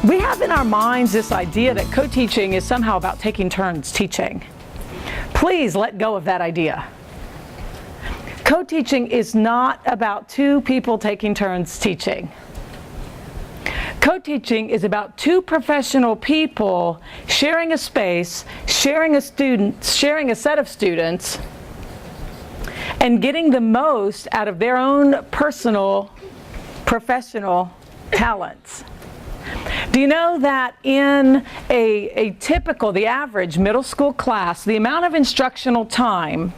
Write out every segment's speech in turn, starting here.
We have in our minds this idea that co-teaching is somehow about taking turns teaching. Please let go of that idea. Co-teaching is not about two people taking turns teaching. Co-teaching is about two professional people sharing a space, sharing a set of students, and getting the most out of their own personal, professional talents. Do you know that in a typical, the average middle school class, the amount of instructional time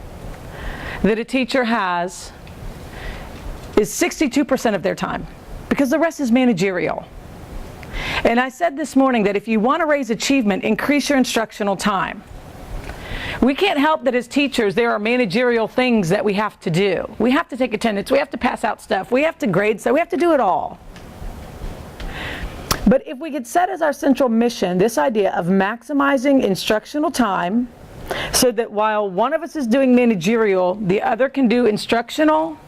that a teacher has is 62% of their time, because the rest is managerial. And I said this morning that if you want to raise achievement, increase your instructional time. We can't help that as teachers there are managerial things that we have to do. We have to take attendance, we have to pass out stuff, we have to grade stuff, we have to do it all. But if we could set as our central mission this idea of maximizing instructional time so that while one of us is doing managerial, the other can do instructional,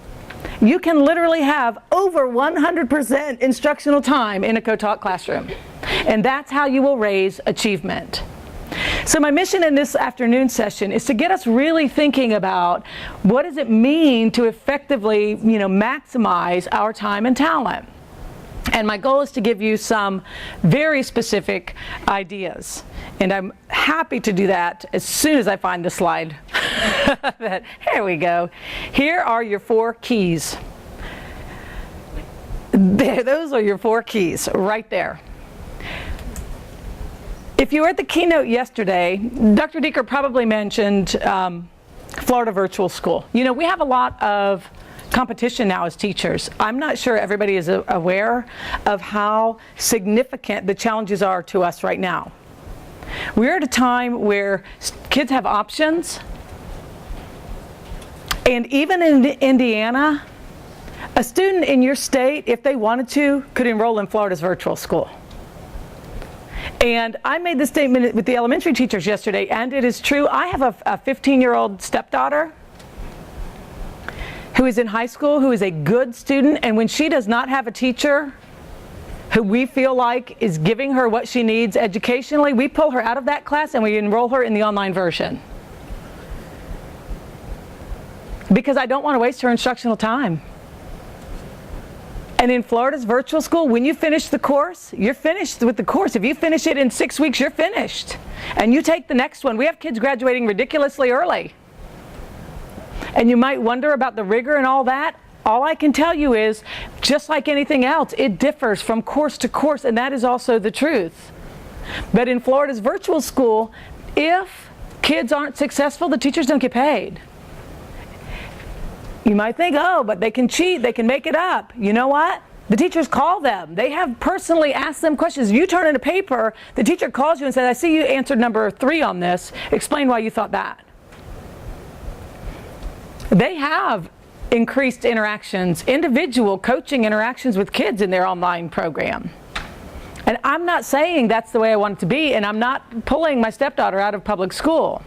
you can literally have over 100% instructional time in a co-taught classroom. And that's how you will raise achievement. So my mission in this afternoon session is to get us really thinking about what does it mean to effectively, maximize our time and talent. And my goal is to give you some very specific ideas. And I'm happy to do that as soon as I find the slide. Here we go. Here are your 4 keys. Those are your 4 keys right there. If you were at the keynote yesterday, Dr. Deeker probably mentioned Florida Virtual School. We have a lot of competition now as teachers. I'm not sure everybody is aware of how significant the challenges are to us right now. We're at a time where kids have options, and even in Indiana, a student in your state, if they wanted to, could enroll in Florida's virtual school. And I made this statement with the elementary teachers yesterday, and it is true. I have a 15-year-old stepdaughter who is in high school, who is a good student, and when she does not have a teacher who we feel like is giving her what she needs educationally, we pull her out of that class and we enroll her in the online version. Because I don't want to waste her instructional time. And in Florida's virtual school, when you finish the course, you're finished with the course. If you finish it in 6 weeks, you're finished. And you take the next one. We have kids graduating ridiculously early. And you might wonder about the rigor and all that. All I can tell you is, just like anything else, it differs from course to course, and that is also the truth. But in Florida's virtual school, if kids aren't successful, the teachers don't get paid. You might think, oh, but they can cheat, they can make it up. You know what? The teachers call them. They have personally asked them questions. You turn in a paper, the teacher calls you and says, I see you answered number 3 on this. Explain why you thought that. They have increased interactions, individual coaching interactions with kids in their online program. And I'm not saying that's the way I want it to be, and I'm not pulling my stepdaughter out of public school.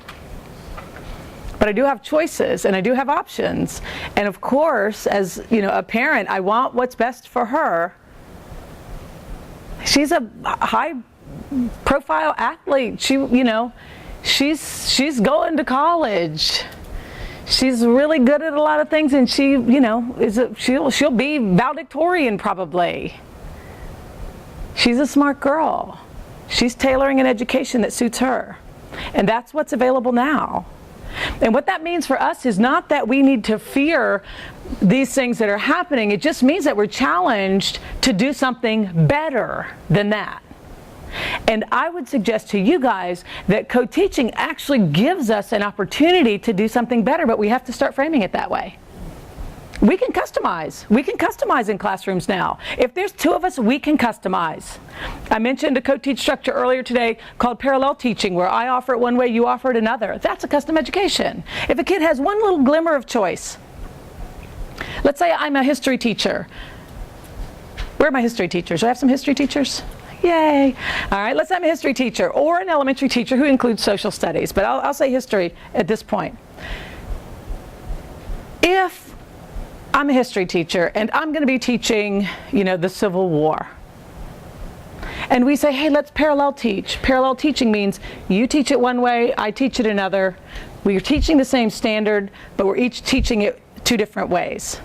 But I do have choices, and I do have options. And of course, as a parent, I want what's best for her. She's a high-profile athlete. She's going to college. She's really good at a lot of things, and she'll be valedictorian probably. She's a smart girl. She's tailoring an education that suits her. And that's what's available now. And what that means for us is not that we need to fear these things that are happening. It just means that we're challenged to do something better than that. And I would suggest to you guys that co-teaching actually gives us an opportunity to do something better, but we have to start framing it that way. We can customize. We can customize in classrooms now. If there's 2 of us, we can customize. I mentioned a co-teach structure earlier today called parallel teaching, where I offer it one way, you offer it another. That's a custom education. If a kid has one little glimmer of choice, let's say I'm a history teacher. Where are my history teachers? Do I have some history teachers? Yay. All right, let's say I'm a history teacher or an elementary teacher who includes social studies, but I'll say history at this point. If I'm a history teacher and I'm going to be teaching, the Civil War, And we say, hey, let's parallel teach. Parallel teaching means you teach it one way, I teach it another. We're teaching the same standard, but we're each teaching it two different ways.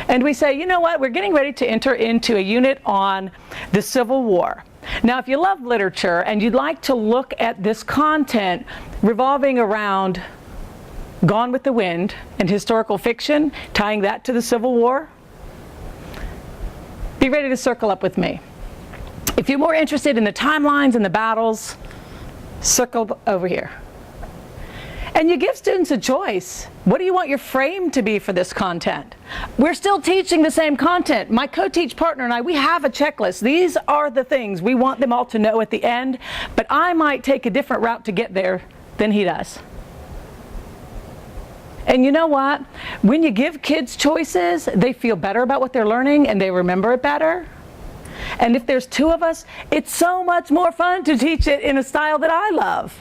And we say, you know what, we're getting ready to enter into a unit on the Civil War. Now, if you love literature and you'd like to look at this content revolving around Gone with the Wind and historical fiction, tying that to the Civil War, be ready to circle up with me. If you're more interested in the timelines and the battles, circle over here. And you give students a choice. What do you want your frame to be for this content? We're still teaching the same content. My co-teach partner and I, we have a checklist. These are the things we want them all to know at the end, but I might take a different route to get there than he does. And you know what? When you give kids choices, they feel better about what they're learning and they remember it better. And if there's two of us, it's so much more fun to teach it in a style that I love.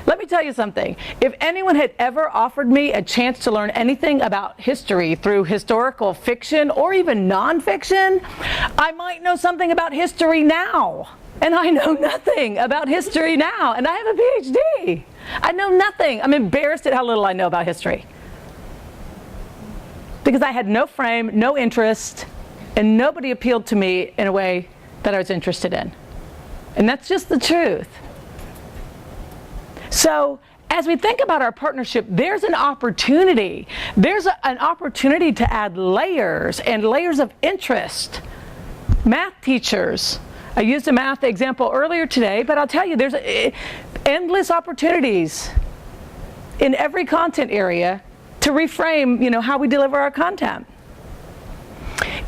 Let me tell you something. If anyone had ever offered me a chance to learn anything about history through historical fiction or even nonfiction, I might know something about history now. And I know nothing about history now. And I have a PhD. I know nothing. I'm embarrassed at how little I know about history. Because I had no frame, no interest, and nobody appealed to me in a way that I was interested in. And that's just the truth. So as we think about our partnership, there's an opportunity. There's an opportunity to add layers and layers of interest. Math teachers. I used a math example earlier today, but I'll tell you, there's endless opportunities in every content area to reframe, how we deliver our content.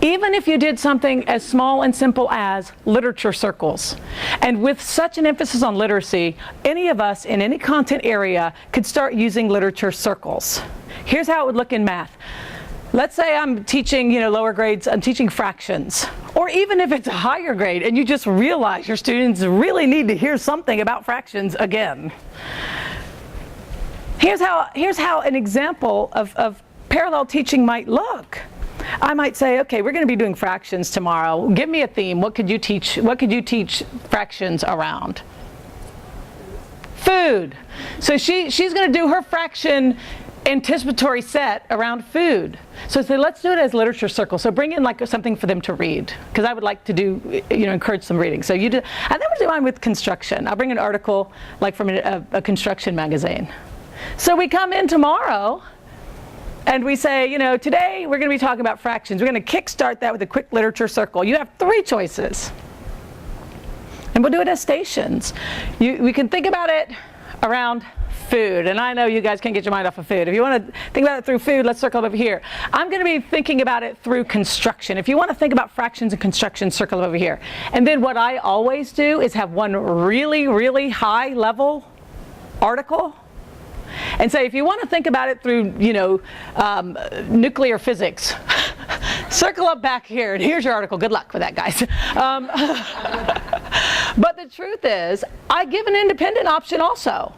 Even if you did something as small and simple as literature circles, and with such an emphasis on literacy, any of us in any content area could start using literature circles. Here's how it would look in math. Let's say I'm teaching, lower grades, I'm teaching fractions. Or even if it's a higher grade and you just realize your students really need to hear something about fractions again. Here's how an example of parallel teaching might look. I might say, okay, we're going to be doing fractions tomorrow. Give me a theme. What could you teach fractions around? Food. So she's going to do her fraction anticipatory set around food. So let's do it as literature circle. So bring in like something for them to read, because I would like to do, encourage some reading. So you do, and then we'll do mine with construction. I'll bring an article like from a construction magazine. So we come in tomorrow and we say, today we're going to be talking about fractions. We're going to kickstart that with a quick literature circle. You have 3 choices. And we'll do it as stations. We can think about it around food. And I know you guys can't get your mind off of food. If you want to think about it through food, let's circle over here. I'm going to be thinking about it through construction. If you want to think about fractions and construction, circle over here. And then what I always do is have one really, really high level article. And say, if you want to think about it through, nuclear physics, circle up back here, and here's your article. Good luck with that, guys. But the truth is, I give an independent option also.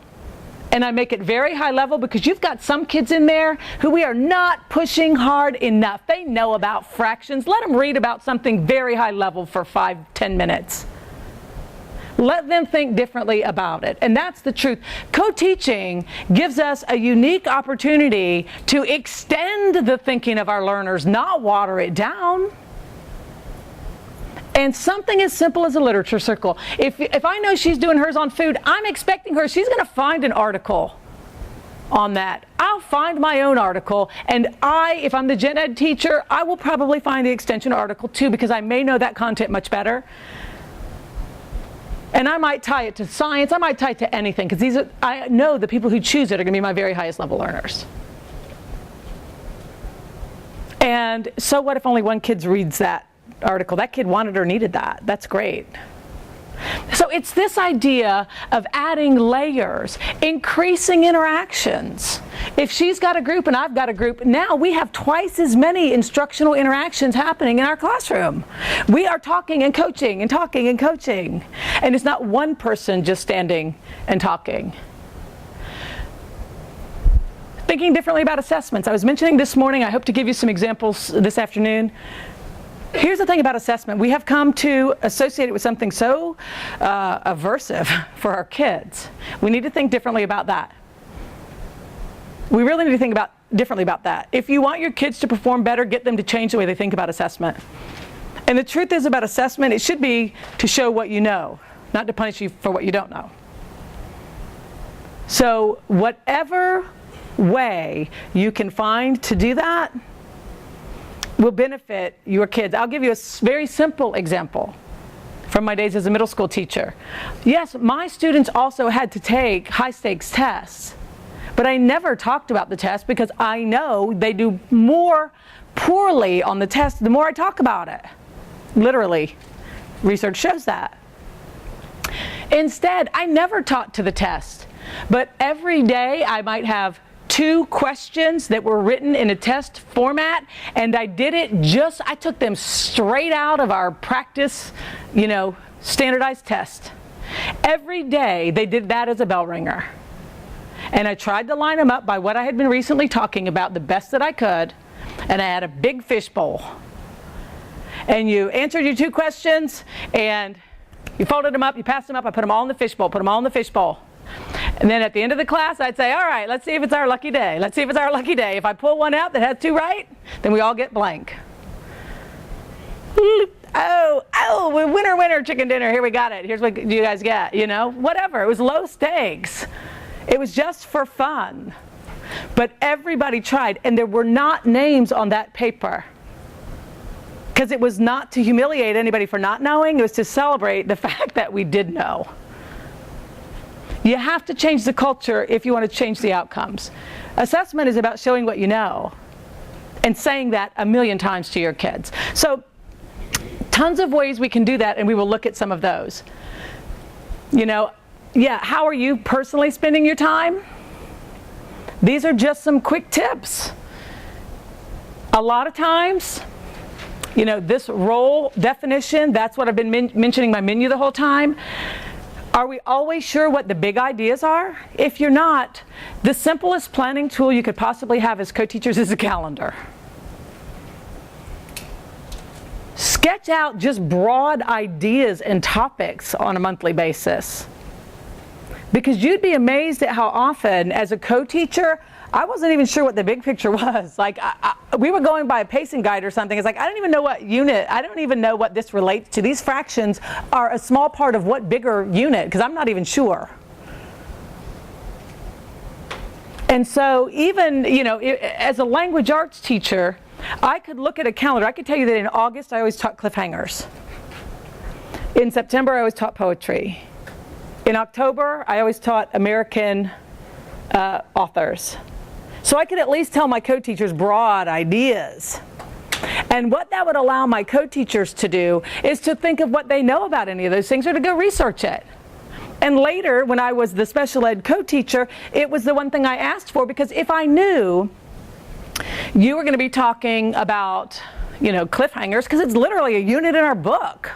And I make it very high level because you've got some kids in there who we are not pushing hard enough. They know about fractions. Let them read about something very high level for 5-10 minutes. Let them think differently about it. And that's the truth. Co-teaching gives us a unique opportunity to extend the thinking of our learners, not water it down. And something as simple as a literature circle. If I know she's doing hers on food, I'm expecting she's going to find an article on that. I'll find my own article, and if I'm the gen ed teacher, I will probably find the extension article too, because I may know that content much better. And I might tie it to science, I might tie it to anything, because I know the people who choose it are going to be my very highest level learners. And so what if only one kid reads that article? That kid wanted or needed that. That's great. So it's this idea of adding layers, increasing interactions. If she's got a group and I've got a group, now we have twice as many instructional interactions happening in our classroom. We are talking and coaching and talking and coaching. And it's not one person just standing and talking. Thinking differently about assessments. I was mentioning this morning, I hope to give you some examples this afternoon. Here's the thing about assessment. We have come to associate it with something so aversive for our kids. We need to think differently about that. We really need to think differently about that. If you want your kids to perform better, get them to change the way they think about assessment. And the truth is about assessment, it should be to show what you know, not to punish you for what you don't know. So whatever way you can find to do that will benefit your kids. I'll give you a very simple example from my days as a middle school teacher. Yes, my students also had to take high-stakes tests, but I never talked about the test because I know they do more poorly on the test the more I talk about it. Literally, research shows that. Instead, I never taught to the test, but every day I might have 2 questions that were written in a test format, and I did it I took them straight out of our practice, standardized test. Every day they did that as a bell ringer. And I tried to line them up by what I had been recently talking about the best that I could, and I had a big fishbowl. And you answered your 2 questions, and you folded them up, you passed them up, I put them all in the fishbowl, And then at the end of the class, I'd say, all right, let's see if it's our lucky day. If I pull one out that has 2 right, then we all get blank. Winner, chicken dinner, here we got it. Here's what you guys get, whatever. It was low stakes. It was just for fun. But everybody tried, and there were not names on that paper. Because it was not to humiliate anybody for not knowing, it was to celebrate the fact that we did know. You have to change the culture if you want to change the outcomes. Assessment is about showing what you know and saying that 1,000,000 times to your kids. So, tons of ways we can do that, and we will look at some of those. How are you personally spending your time? These are just some quick tips. A lot of times, this role definition, that's what I've been mentioning my menu the whole time. Are we always sure what the big ideas are? If you're not, the simplest planning tool you could possibly have as co-teachers is a calendar. Sketch out just broad ideas and topics on a monthly basis. Because you'd be amazed at how often, as a co-teacher, I wasn't even sure what the big picture was. We were going by a pacing guide or something. It's like, I don't even know what unit, I don't even know what this relates to. These fractions are a small part of what bigger unit, because I'm not even sure. And so even, as a language arts teacher, I could look at a calendar. I could tell you that in August, I always taught cliffhangers. In September, I always taught poetry. In October, I always taught American authors. So I could at least tell my co-teachers broad ideas. And what that would allow my co-teachers to do is to think of what they know about any of those things or to go research it. And later, when I was the special ed co-teacher, it was the one thing I asked for, because if I knew you were going to be talking about, cliffhangers, because it's literally a unit in our book.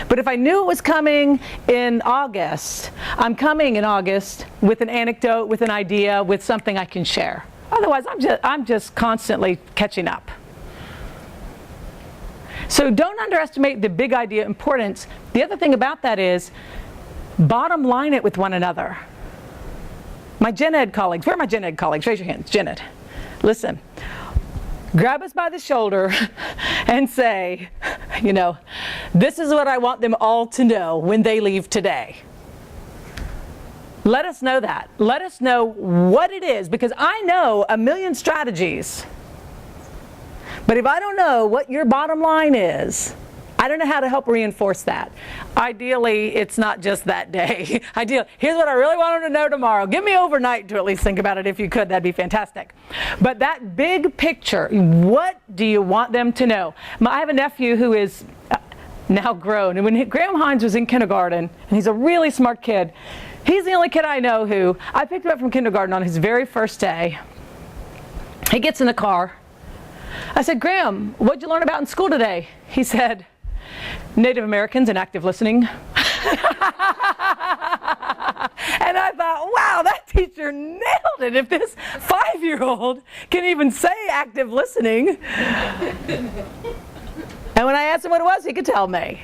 But if I knew it was coming in August, I'm coming in August with an anecdote, with an idea, with something I can share. Otherwise, I'm just constantly catching up. So don't underestimate the big idea importance. The other thing about that is, bottom line it with one another. My gen ed colleagues, where are my gen ed colleagues? Raise your hands, gen ed. Listen. Grab us by the shoulder and say, this is what I want them all to know when they leave today. Let us know that. Let us know what it is, because I know 1,000,000 strategies. But if I don't know what your bottom line is, I don't know how to help reinforce that. Ideally, it's not just that day. Here's what I really want them to know tomorrow. Give me overnight to at least think about it if you could. That'd be fantastic. But that big picture, what do you want them to know? I have a nephew who is now grown. And when Graham Hines was in kindergarten, and he's a really smart kid, he's the only kid I know who, I picked him up from kindergarten on his very first day. He gets in the car. I said, Graham, what'd you learn about in school today? He said, Native Americans and active listening. And I thought, wow, that teacher nailed it. If this 5-year-old can even say active listening. And when I asked him what it was, he could tell me.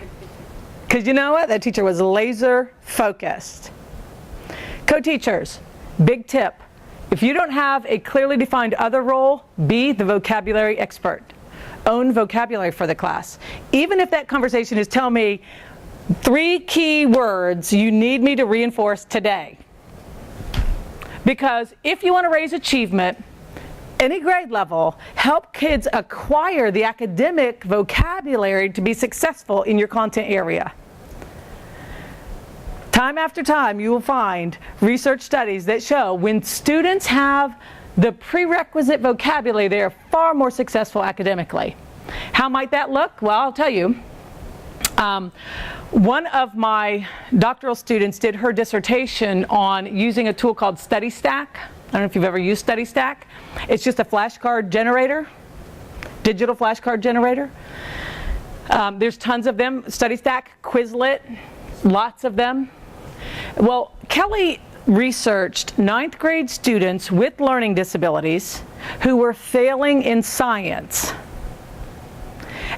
Because you know what? That teacher was laser focused. Co-teachers, big tip. If you don't have a clearly defined other role, be the vocabulary expert. Own vocabulary for the class. Even if that conversation is tell me 3 key words you need me to reinforce today. Because if you want to raise achievement, any grade level, help kids acquire the academic vocabulary to be successful in your content area. Time after time, you will find research studies that show when students have the prerequisite vocabulary, they are far more successful academically. How might that look? Well, I'll tell you. One of my doctoral students did her dissertation on using a tool called StudyStack. I don't know if you've ever used StudyStack. It's just a flashcard generator, digital flashcard generator. There's tons of them. StudyStack, Quizlet, lots of them. Well, Kelly researched 9th grade students with learning disabilities who were failing in science.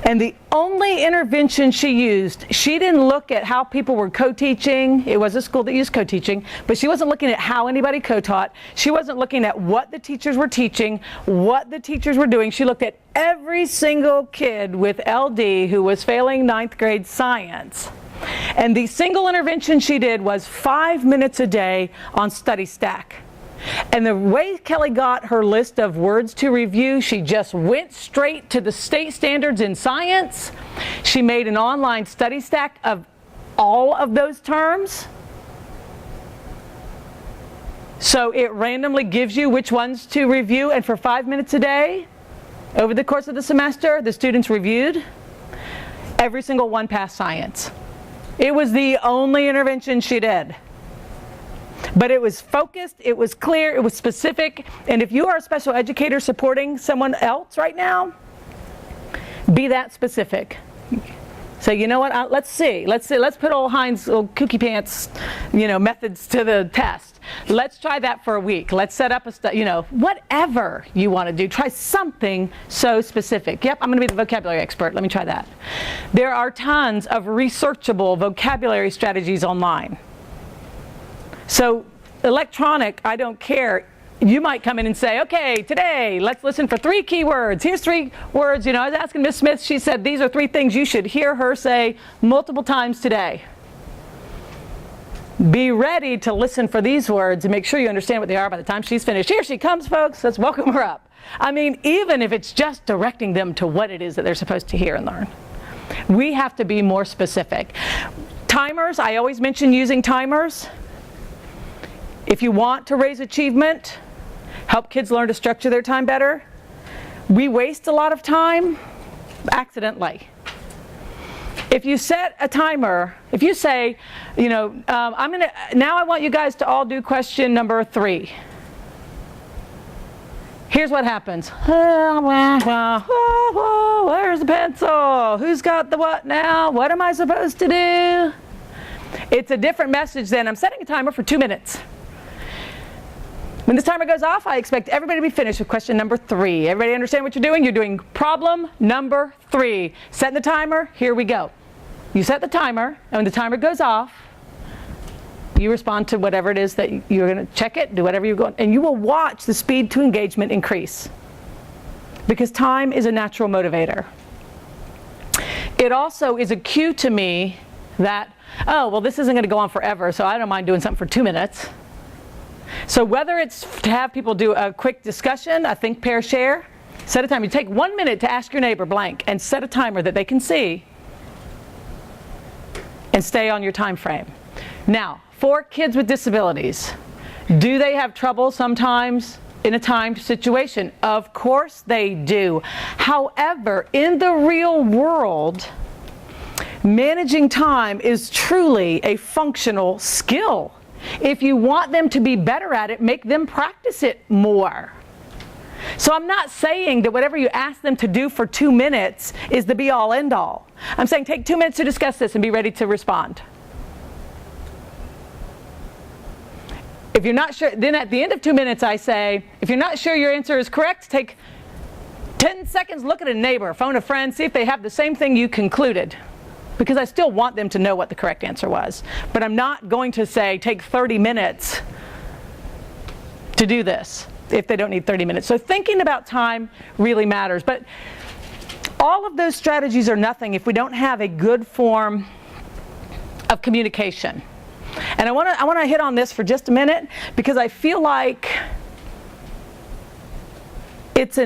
And the only intervention she used, she didn't look at how people were co-teaching. It was a school that used co-teaching, but she wasn't looking at how anybody co-taught. She wasn't looking at what the teachers were teaching, what the teachers were doing. She looked at every single kid with LD who was failing 9th grade science. And the single intervention she did was 5 minutes a day on StudyStack. And the way Kelly got her list of words to review, she just went straight to the state standards in science. She made an online StudyStack of all of those terms. So it randomly gives you which ones to review, and for 5 minutes a day, over the course of the semester, the students reviewed. Every single one passed science. It was the only intervention she did. But it was focused, it was clear, it was specific, and if you are a special educator supporting someone else right now, be that specific. So you know what, let's put old Hines' little kooky pants, methods to the test. Let's try that for a week. Let's set up whatever you want to do, try something so specific. Yep, I'm going to be the vocabulary expert, let me try that. There are tons of researchable vocabulary strategies online. So electronic, I don't care. You might come in and say, okay, today let's listen for 3 key words. Here's 3 words. I was asking Miss Smith, she said these are 3 things you should hear her say multiple times today. Be ready to listen for these words and make sure you understand what they are by the time she's finished. Here she comes, folks. Let's welcome her up. I mean, even if it's just directing them to what it is that they're supposed to hear and learn. We have to be more specific. Timers, I always mention using timers. If you want to raise achievement, help kids learn to structure their time better, we waste a lot of time accidentally. If you set a timer, if you say, now I want you guys to all do question number 3. Here's what happens. Where's the pencil? Who's got the what now? What am I supposed to do? It's a different message than I'm setting a timer for 2 minutes. When this timer goes off, I expect everybody to be finished with question number 3. Everybody understand what you're doing? You're doing problem number 3. Setting the timer, here we go. You set the timer, and when the timer goes off, you respond to whatever it is that you're going to check it, do whatever you're going, and you will watch the speed to engagement increase. Because time is a natural motivator. It also is a cue to me that, oh, well, this isn't going to go on forever, so I don't mind doing something for 2 minutes. So whether it's to have people do a quick discussion, a think, pair, share, set a timer. You take 1 minute to ask your neighbor blank and set a timer that they can see and stay on your time frame. Now, for kids with disabilities, do they have trouble sometimes in a timed situation? Of course they do. However, in the real world, managing time is truly a functional skill. If you want them to be better at it, make them practice it more. So I'm not saying that whatever you ask them to do for 2 minutes is the be-all, end-all. I'm saying take 2 minutes to discuss this and be ready to respond. If you're not sure, then at the end of 2 minutes I say, if you're not sure your answer is correct, take 10 seconds, look at a neighbor, phone a friend, see if they have the same thing you concluded. Because I still want them to know what the correct answer was. But I'm not going to say, take 30 minutes to do this if they don't need 30 minutes. So thinking about time really matters. But all of those strategies are nothing if we don't have a good form of communication. And I want to hit on this for just a minute because I feel like it's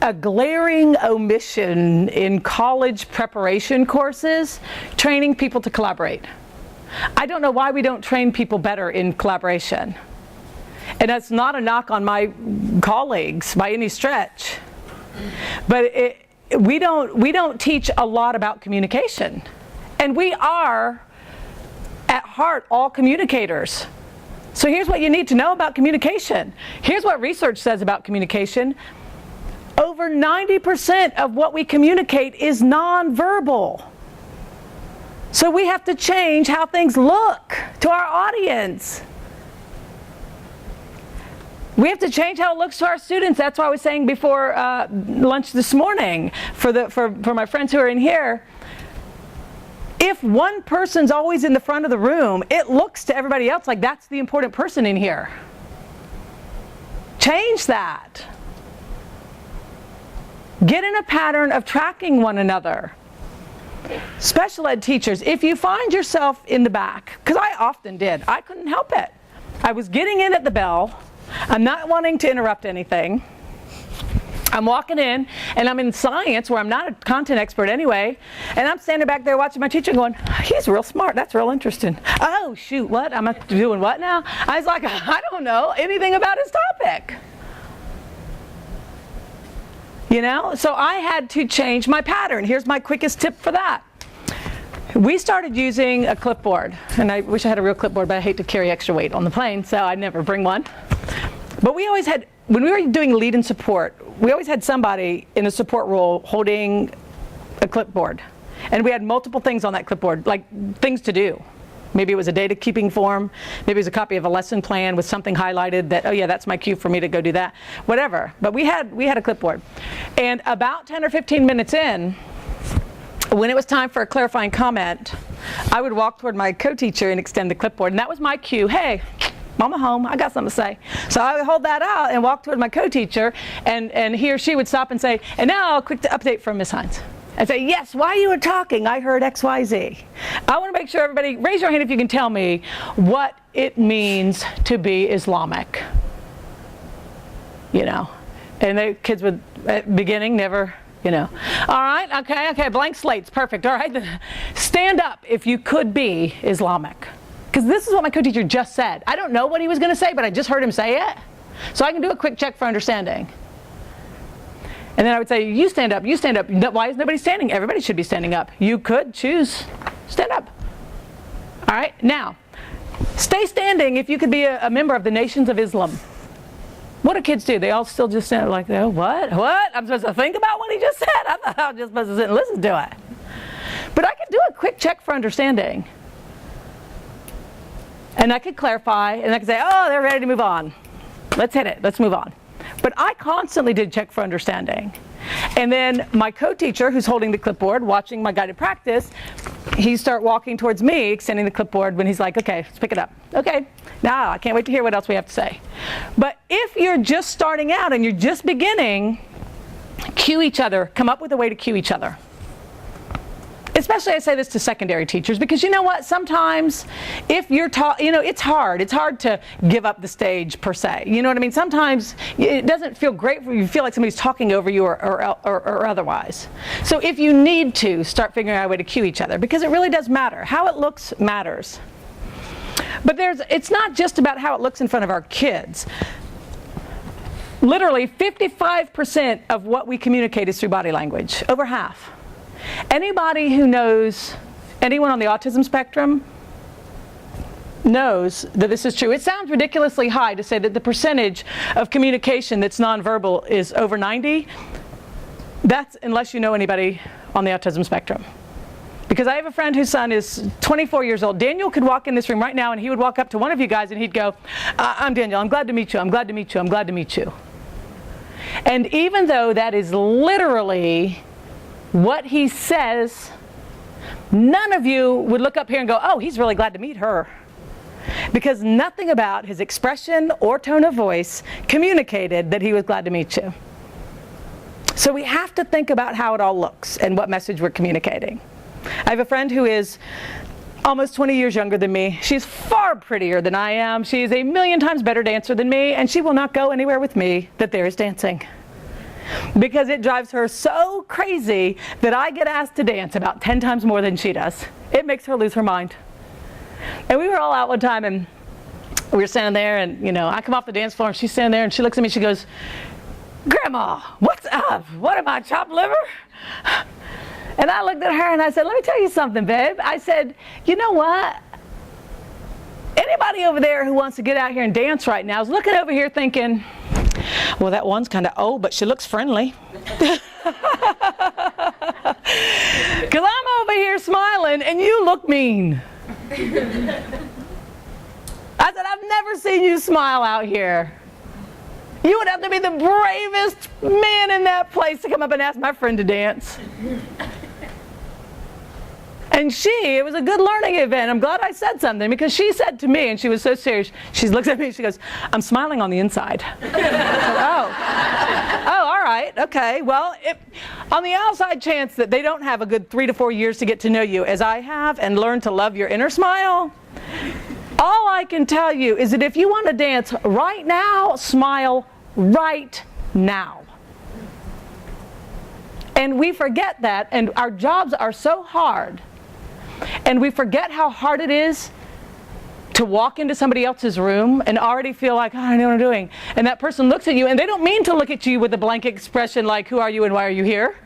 a glaring omission in college preparation courses, training people to collaborate. I don't know why we don't train people better in collaboration. And that's not a knock on my colleagues by any stretch. But we don't teach a lot about communication. And we are, at heart, all communicators. So here's what you need to know about communication. Here's what research says about communication. Over 90% of what we communicate is nonverbal. So we have to change how things look to our audience. We have to change how it looks to our students. That's why I was saying before lunch this morning, for my friends who are in here, if one person's always in the front of the room, it looks to everybody else like that's the important person in here. Change that. Get in a pattern of tracking one another. Special ed teachers, if you find yourself in the back, because I often did, I couldn't help it. I was getting in at the bell. I'm not wanting to interrupt anything. I'm walking in, and I'm in science, where I'm not a content expert anyway, and I'm standing back there watching my teacher going, he's real smart, that's real interesting. Oh, shoot, what? I'm doing what now? I was like, I don't know anything about his topic. You know, so I had to change my pattern. Here's my quickest tip for that. We started using a clipboard, and I wish I had a real clipboard, but I hate to carry extra weight on the plane, so I'd never bring one. But we always had, when we were doing lead and support, we always had somebody in a support role holding a clipboard. And we had multiple things on that clipboard, like things to do. Maybe it was a data keeping form. Maybe it was a copy of a lesson plan with something highlighted that, oh yeah, that's my cue for me to go do that. Whatever. But we had a clipboard. And about 10 or 15 minutes in, when it was time for a clarifying comment, I would walk toward my co-teacher and extend the clipboard. And that was my cue. Hey, Mama home, I got something to say. So I would hold that out and walk toward my co-teacher, and he or she would stop and say, and now a quick update from Miss Hines. And say, yes, while you were talking, I heard X, Y, Z. I want to make sure everybody, raise your hand if you can tell me what it means to be Islamic. You know, and the kids would, at beginning, never, you know. All right, okay, blank slates, perfect. All right, then stand up if you could be Islamic. Because this is what my co-teacher just said. I don't know what he was going to say, but I just heard him say it. So I can do a quick check for understanding. And then I would say, you stand up, you stand up. Why is nobody standing? Everybody should be standing up. You could choose, stand up. All right, now, stay standing if you could be a member of the Nations of Islam. What do kids do? They all still just stand like, oh, what? What? I'm supposed to think about what he just said? I thought I was just supposed to sit and listen to it. But I could do a quick check for understanding. And I could clarify, and I could say, oh, they're ready to move on. Let's hit it. Let's move on. But I constantly did check for understanding. And then my co-teacher, who's holding the clipboard, watching my guided practice, he start walking towards me, extending the clipboard, when he's like, okay, let's pick it up. Okay, now I can't wait to hear what else we have to say. But if you're just starting out and you're just beginning, cue each other. Come up with a way to cue each other. Especially I say this to secondary teachers, because you know what, sometimes if you're taught, you know, it's hard to give up the stage per se. You know what I mean? Sometimes it doesn't feel great for you, feel like somebody's talking over you or otherwise. So if you need to, start figuring out a way to cue each other, because it really does matter. How it looks matters. But it's not just about how it looks in front of our kids. Literally 55% of what we communicate is through body language, over half. Anybody who knows anyone on the autism spectrum knows that this is true. It sounds ridiculously high to say that the percentage of communication that's nonverbal is over 90. That's unless you know anybody on the autism spectrum. Because I have a friend whose son is 24 years old. Daniel could walk in this room right now and he would walk up to one of you guys and he'd go, I'm Daniel, I'm glad to meet you, I'm glad to meet you, I'm glad to meet you. And even though that is literally what he says, none of you would look up here and go, oh, he's really glad to meet her. Because nothing about his expression or tone of voice communicated that he was glad to meet you. So we have to think about how it all looks and what message we're communicating. I have a friend who is almost 20 years younger than me. She's far prettier than I am. She's a million times better dancer than me, and she will not go anywhere with me that there is dancing. Because it drives her so crazy that I get asked to dance about 10 times more than she does. It makes her lose her mind. And we were all out one time, and we were standing there, and I come off the dance floor, and she's standing there, and she looks at me, she goes, Grandma, what's up? What am I, chopped liver? And I looked at her and I said, let me tell you something, babe. I said, you know what? Anybody over there who wants to get out here and dance right now is looking over here thinking, well, that one's kind of old, but she looks friendly. Because I'm over here smiling and you look mean. I said, I've never seen you smile out here. You would have to be the bravest man in that place to come up and ask my friend to dance. And it was a good learning event. I'm glad I said something, because she said to me, and she was so serious, she looks at me and she goes, I'm smiling on the inside. I said, oh, all right, okay. Well, on the outside chance that they don't have a good 3 to 4 years to get to know you, as I have, and learn to love your inner smile, all I can tell you is that if you want to dance right now, smile right now. And we forget that, and our jobs are so hard. And we forget how hard it is to walk into somebody else's room and already feel like, oh, I know what I'm doing. And that person looks at you, and they don't mean to look at you with a blank expression like, who are you and why are you here?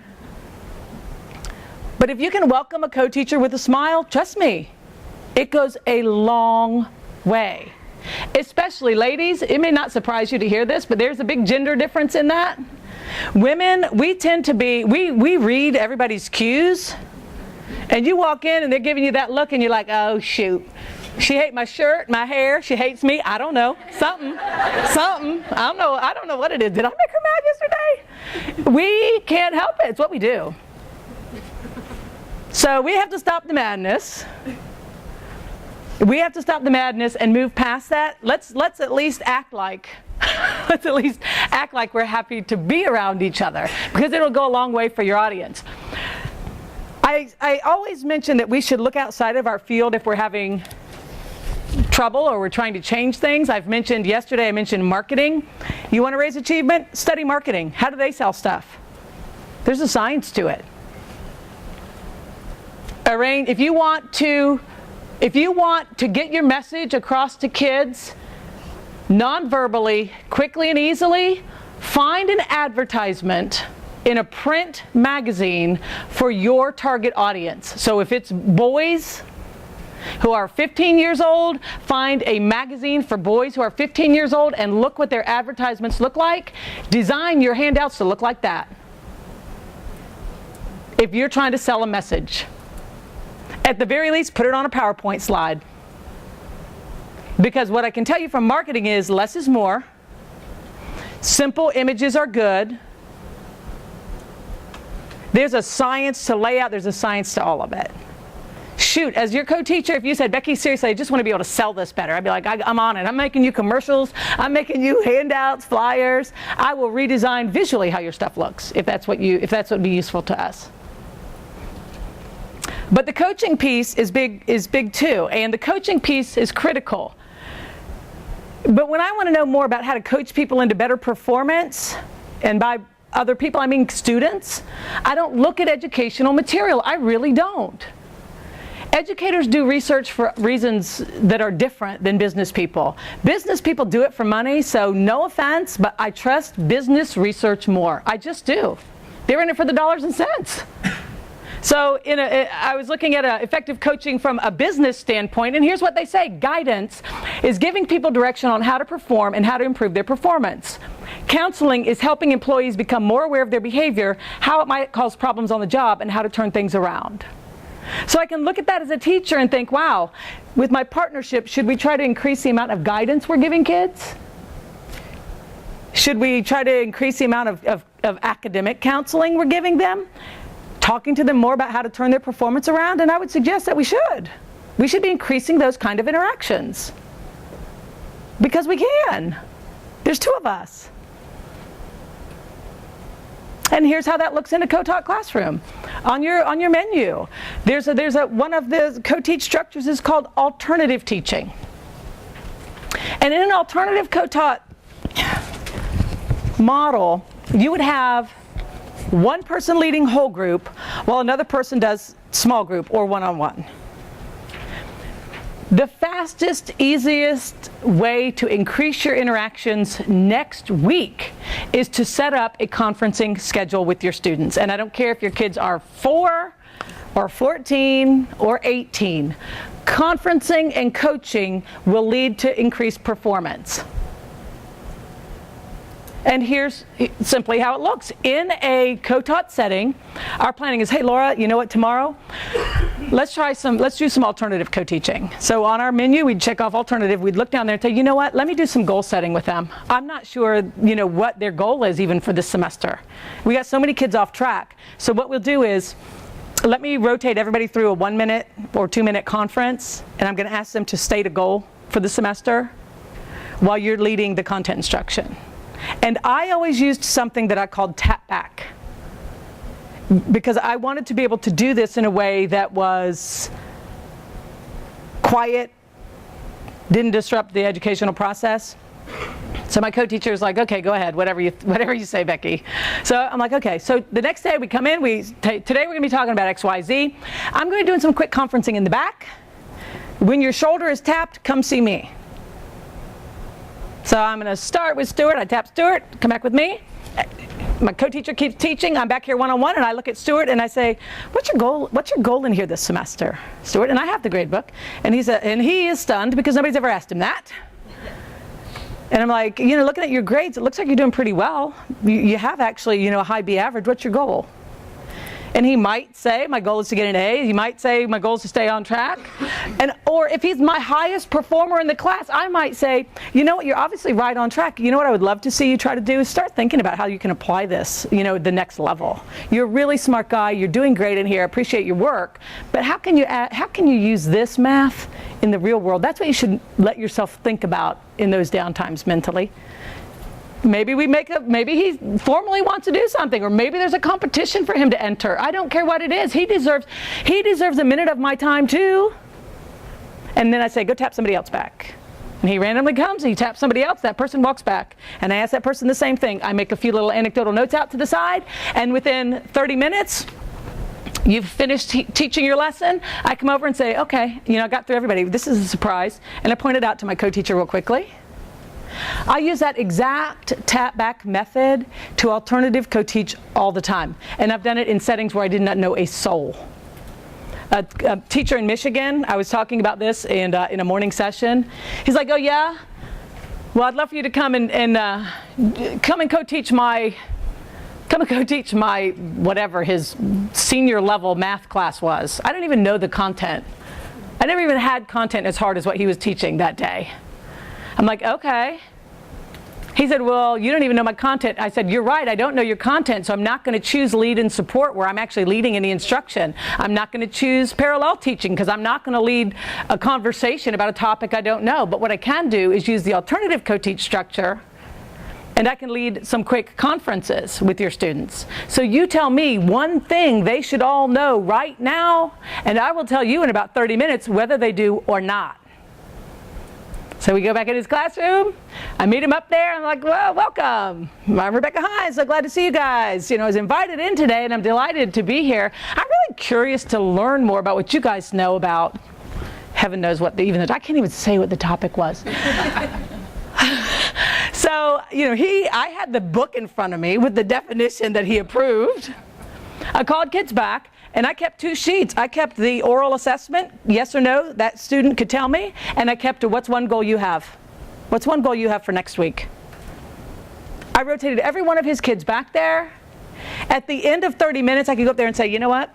But if you can welcome a co-teacher with a smile, trust me, it goes a long way. Especially ladies, it may not surprise you to hear this, but there's a big gender difference in that. Women, we tend to be, we read everybody's cues. And you walk in and they're giving you that look and you're like, oh shoot. She hates my shirt, my hair, she hates me, I don't know. Something. I don't know what it is. Did I make her mad yesterday? We can't help it. It's what we do. So we have to stop the madness. We have to stop the madness and move past that. Let's at least act like we're happy to be around each other, because it'll go a long way for your audience. I always mention that we should look outside of our field if we're having trouble or we're trying to change things. I mentioned marketing. You want to raise achievement? Study marketing. How do they sell stuff? There's a science to it. If you want to get your message across to kids non-verbally, quickly and easily, find an advertisement in a print magazine for your target audience. So if it's boys who are 15 years old, find a magazine for boys who are 15 years old and look what their advertisements look like. Design your handouts to look like that. If you're trying to sell a message. At the very least, put it on a PowerPoint slide. Because what I can tell you from marketing is less is more. Simple images are good. There's a science to layout, there's a science to all of it. Shoot, as your co-teacher, if you said, Becky, seriously, I just want to be able to sell this better, I'd be like, I'm on it. I'm making you commercials, I'm making you handouts, flyers. I will redesign visually how your stuff looks, if that's what would be useful to us. But the coaching piece is big too, and the coaching piece is critical. But when I want to know more about how to coach people into better performance, and by other people I mean students, I don't look at educational material. I really don't. Educators do research for reasons that are different than business people. Business people do it for money, so no offense, but I trust business research more. I just do. They're in it for the dollars and cents. So I was looking at effective coaching from a business standpoint, and here's what they say. Guidance is giving people direction on how to perform and how to improve their performance. Counseling is helping employees become more aware of their behavior, how it might cause problems on the job, and how to turn things around. So I can look at that as a teacher and think, wow, with my partnership, should we try to increase the amount of guidance we're giving kids? Should we try to increase the amount of academic counseling we're giving them? Talking to them more about how to turn their performance around? And I would suggest that we should. We should be increasing those kind of interactions. Because we can. There's 2 of us. And here's how that looks in a co-taught classroom. On your menu, there's one of the co-teach structures is called alternative teaching. And in an alternative co-taught model, you would have one person leading whole group while another person does small group or one-on-one. The fastest, easiest way to increase your interactions next week is to set up a conferencing schedule with your students. And I don't care if your kids are 4 or 14 or 18. Conferencing and coaching will lead to increased performance. And here's simply how it looks. In a co-taught setting, our planning is, hey Laura, you know what, tomorrow, let's do some alternative co-teaching. So on our menu, we'd check off alternative, we'd look down there and say, you know what, let me do some goal setting with them. I'm not sure, what their goal is even for this semester. We got so many kids off track. So what we'll do is, let me rotate everybody through a 1-minute or 2-minute conference, and I'm gonna ask them to state a goal for the semester while you're leading the content instruction. And I always used something that I called tap back, because I wanted to be able to do this in a way that was quiet, didn't disrupt the educational process. So my co-teacher was like, okay, go ahead, whatever you say, Becky. So I'm like, okay. So the next day we come in, today we're gonna be talking about X, Y, Z. I'm gonna be doing some quick conferencing in the back. When your shoulder is tapped, come see me. So I'm going to start with Stuart. I tap Stuart, come back with me. My co-teacher keeps teaching. I'm back here one-on-one, and I look at Stuart and I say, what's your goal? What's your goal in here this semester, Stuart? And I have the grade book. And he is stunned because nobody's ever asked him that. And I'm like, looking at your grades, it looks like you're doing pretty well. You have actually, a high B average. What's your goal? And he might say, my goal is to get an A. He might say, my goal is to stay on track. Or if he's my highest performer in the class, I might say, you know what, you're obviously right on track. You know what I would love to see you try to do is start thinking about how you can apply this, the next level. You're a really smart guy. You're doing great in here. I appreciate your work. But how can you use this math in the real world? That's what you should let yourself think about in those downtimes mentally. Maybe he formally wants to do something, or maybe there's a competition for him to enter. I don't care what it is. He deserves a minute of my time too. And then I say, go tap somebody else back. And he randomly comes, and he taps somebody else, that person walks back. And I ask that person the same thing. I make a few little anecdotal notes out to the side, and within 30 minutes, you've finished teaching your lesson. I come over and say, okay, I got through everybody. This is a surprise. And I point it out to my co-teacher real quickly. I use that exact tap back method to alternative co-teach all the time. And I've done it in settings where I did not know a soul. A teacher in Michigan, I was talking about this in a morning session. He's like, oh yeah? Well, I'd love for you to come and co-teach my whatever his senior level math class was. I don't even know the content. I never even had content as hard as what he was teaching that day. I'm like, okay. He said, well, you don't even know my content. I said, you're right, I don't know your content, so I'm not going to choose lead and support where I'm actually leading in the instruction. I'm not going to choose parallel teaching because I'm not going to lead a conversation about a topic I don't know. But what I can do is use the alternative co-teach structure, and I can lead some quick conferences with your students. So you tell me one thing they should all know right now, and I will tell you in about 30 minutes whether they do or not. So we go back in his classroom, I meet him up there, I'm like, well, welcome. I'm Rebecca Hines, so glad to see you guys. I was invited in today and I'm delighted to be here. I'm really curious to learn more about what you guys know about, heaven knows what, I can't even say what the topic was. So, I had the book in front of me with the definition that he approved. I called kids back. And I kept 2 sheets. I kept the oral assessment, yes or no, that student could tell me. And I kept what's one goal you have? What's one goal you have for next week? I rotated every one of his kids back there. At the end of 30 minutes, I could go up there and say, you know what?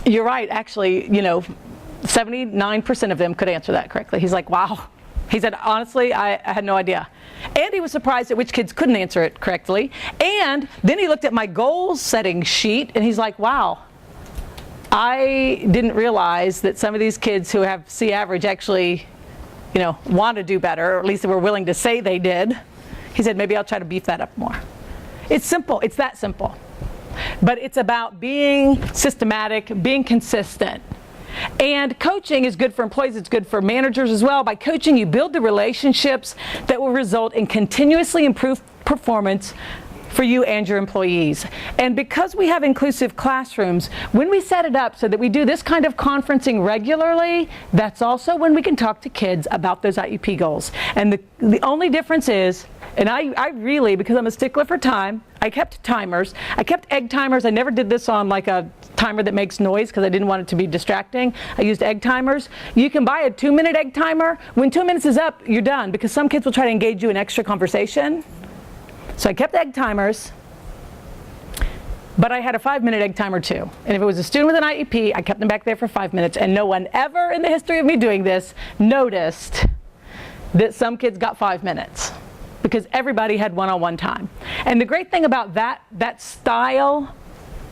You're right, actually, 79% of them could answer that correctly. He's like, wow, He said, honestly, I had no idea. And he was surprised at which kids couldn't answer it correctly. And then he looked at my goals setting sheet and he's like, wow, I didn't realize that some of these kids who have C average actually, want to do better, or at least they were willing to say they did. He said, maybe I'll try to beef that up more. It's simple. It's that simple. But it's about being systematic, being consistent. And coaching is good for employees, it's good for managers as well. By coaching, you build the relationships that will result in continuously improved performance for you and your employees. And because we have inclusive classrooms, when we set it up so that we do this kind of conferencing regularly, that's also when we can talk to kids about those IEP goals. And the only difference is, and I really, because I'm a stickler for time, I kept timers. I kept egg timers. I never did this on like a timer that makes noise because I didn't want it to be distracting. I used egg timers. You can buy a 2-minute egg timer. When 2 minutes is up, you're done, because some kids will try to engage you in extra conversation. So I kept egg timers, but I had a 5-minute egg timer too. And if it was a student with an IEP, I kept them back there for 5 minutes. And no one ever in the history of me doing this noticed that some kids got 5 minutes, because everybody had one-on-one time. And the great thing about that style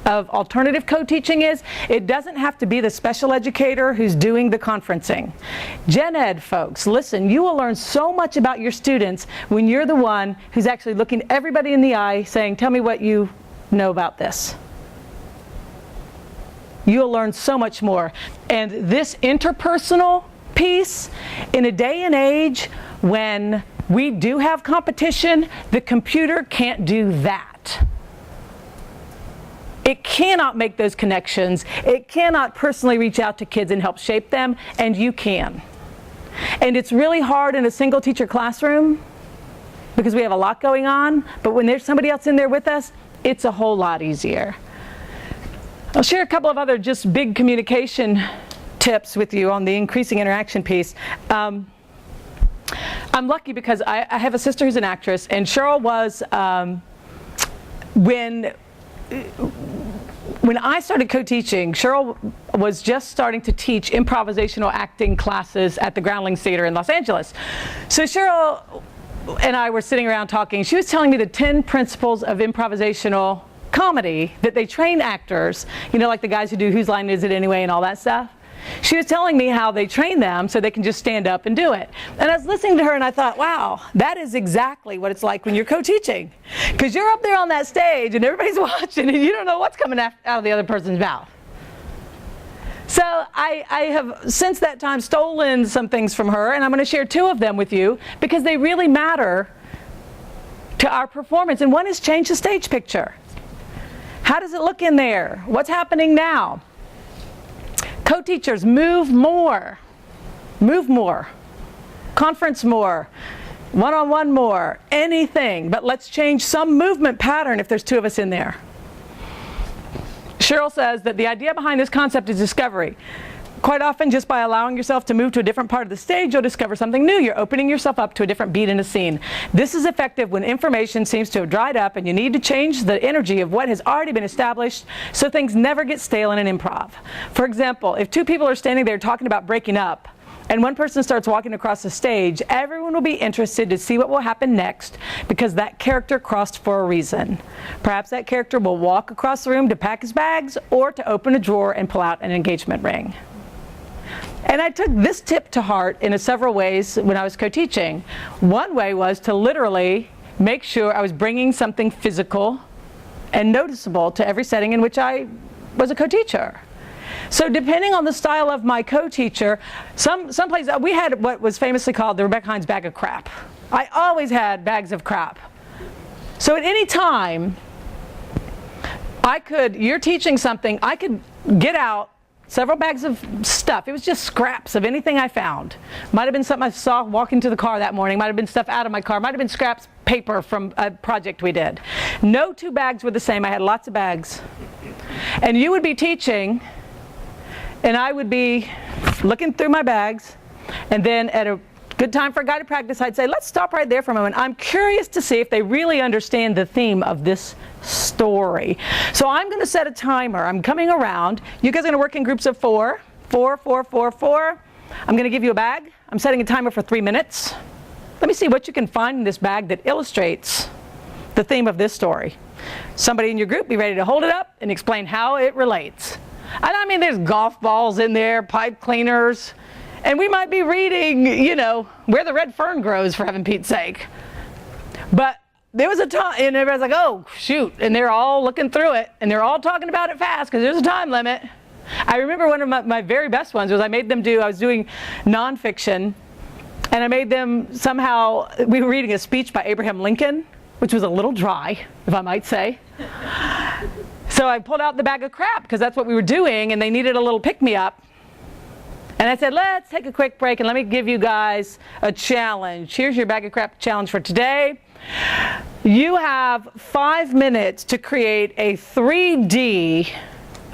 of alternative co-teaching is it doesn't have to be the special educator who's doing the conferencing. Gen Ed folks, listen, you will learn so much about your students when you're the one who's actually looking everybody in the eye saying, tell me what you know about this. You'll learn so much more. And this interpersonal piece, in a day and age when we do have competition, the computer can't do that. It cannot make those connections. It cannot personally reach out to kids and help shape them, and you can. And it's really hard in a single teacher classroom because we have a lot going on, but when there's somebody else in there with us, it's a whole lot easier. I'll share a couple of other just big communication tips with you on the increasing interaction piece. I'm lucky because I have a sister who's an actress, and Cheryl was, when I started co-teaching, Cheryl was just starting to teach improvisational acting classes at the Groundlings Theater in Los Angeles. So Cheryl and I were sitting around talking. She was telling me the 10 principles of improvisational comedy that they train actors, like the guys who do Whose Line Is It Anyway and all that stuff. She was telling me how they train them so they can just stand up and do it. And I was listening to her and I thought, wow, that is exactly what it's like when you're co-teaching. Because you're up there on that stage and everybody's watching and you don't know what's coming out of the other person's mouth. So I have since that time stolen some things from her, and I'm going to share 2 of them with you because they really matter to our performance. And one is change the stage picture. How does it look in there? What's happening now? Co-teachers, move more, conference more, one-on-one more, anything, but let's change some movement pattern if there's 2 of us in there. Cheryl says that the idea behind this concept is discovery. Quite often, just by allowing yourself to move to a different part of the stage, you'll discover something new. You're opening yourself up to a different beat in a scene. This is effective when information seems to have dried up and you need to change the energy of what has already been established so things never get stale in an improv. For example, if 2 people are standing there talking about breaking up and one person starts walking across the stage, everyone will be interested to see what will happen next because that character crossed for a reason. Perhaps that character will walk across the room to pack his bags or to open a drawer and pull out an engagement ring. And I took this tip to heart in several ways when I was co-teaching. One way was to literally make sure I was bringing something physical and noticeable to every setting in which I was a co-teacher. So depending on the style of my co-teacher, some places we had what was famously called the Rebecca Hines bag of crap. I always had bags of crap. So at any time, you're teaching something, I could get out several bags of stuff. It was just scraps of anything I found. Might have been something I saw walking to the car that morning. Might have been stuff out of my car. Might have been scraps paper from a project we did. No 2 bags were the same. I had lots of bags. And you would be teaching, and I would be looking through my bags, and then at a good time for a guided practice, I'd say, let's stop right there for a moment. I'm curious to see if they really understand the theme of this story. So I'm going to set a timer. I'm coming around. You guys are going to work in groups of 4. 4, 4, 4, 4. I'm going to give you a bag. I'm setting a timer for 3 minutes. Let me see what you can find in this bag that illustrates the theme of this story. Somebody in your group, be ready to hold it up and explain how it relates. And I mean, there's golf balls in there, pipe cleaners, and we might be reading, Where the Red Fern Grows, for heaven Pete's sake. But there was a time, and everybody's like, oh, shoot, and they're all looking through it, and they're all talking about it fast because there's a time limit. I remember one of my very best ones was I was doing nonfiction, and I made them somehow, we were reading a speech by Abraham Lincoln, which was a little dry, if I might say. So I pulled out the bag of crap because that's what we were doing, and they needed a little pick-me-up. And I said, let's take a quick break and let me give you guys a challenge. Here's your bag of crap challenge for today. You have 5 minutes to create a 3D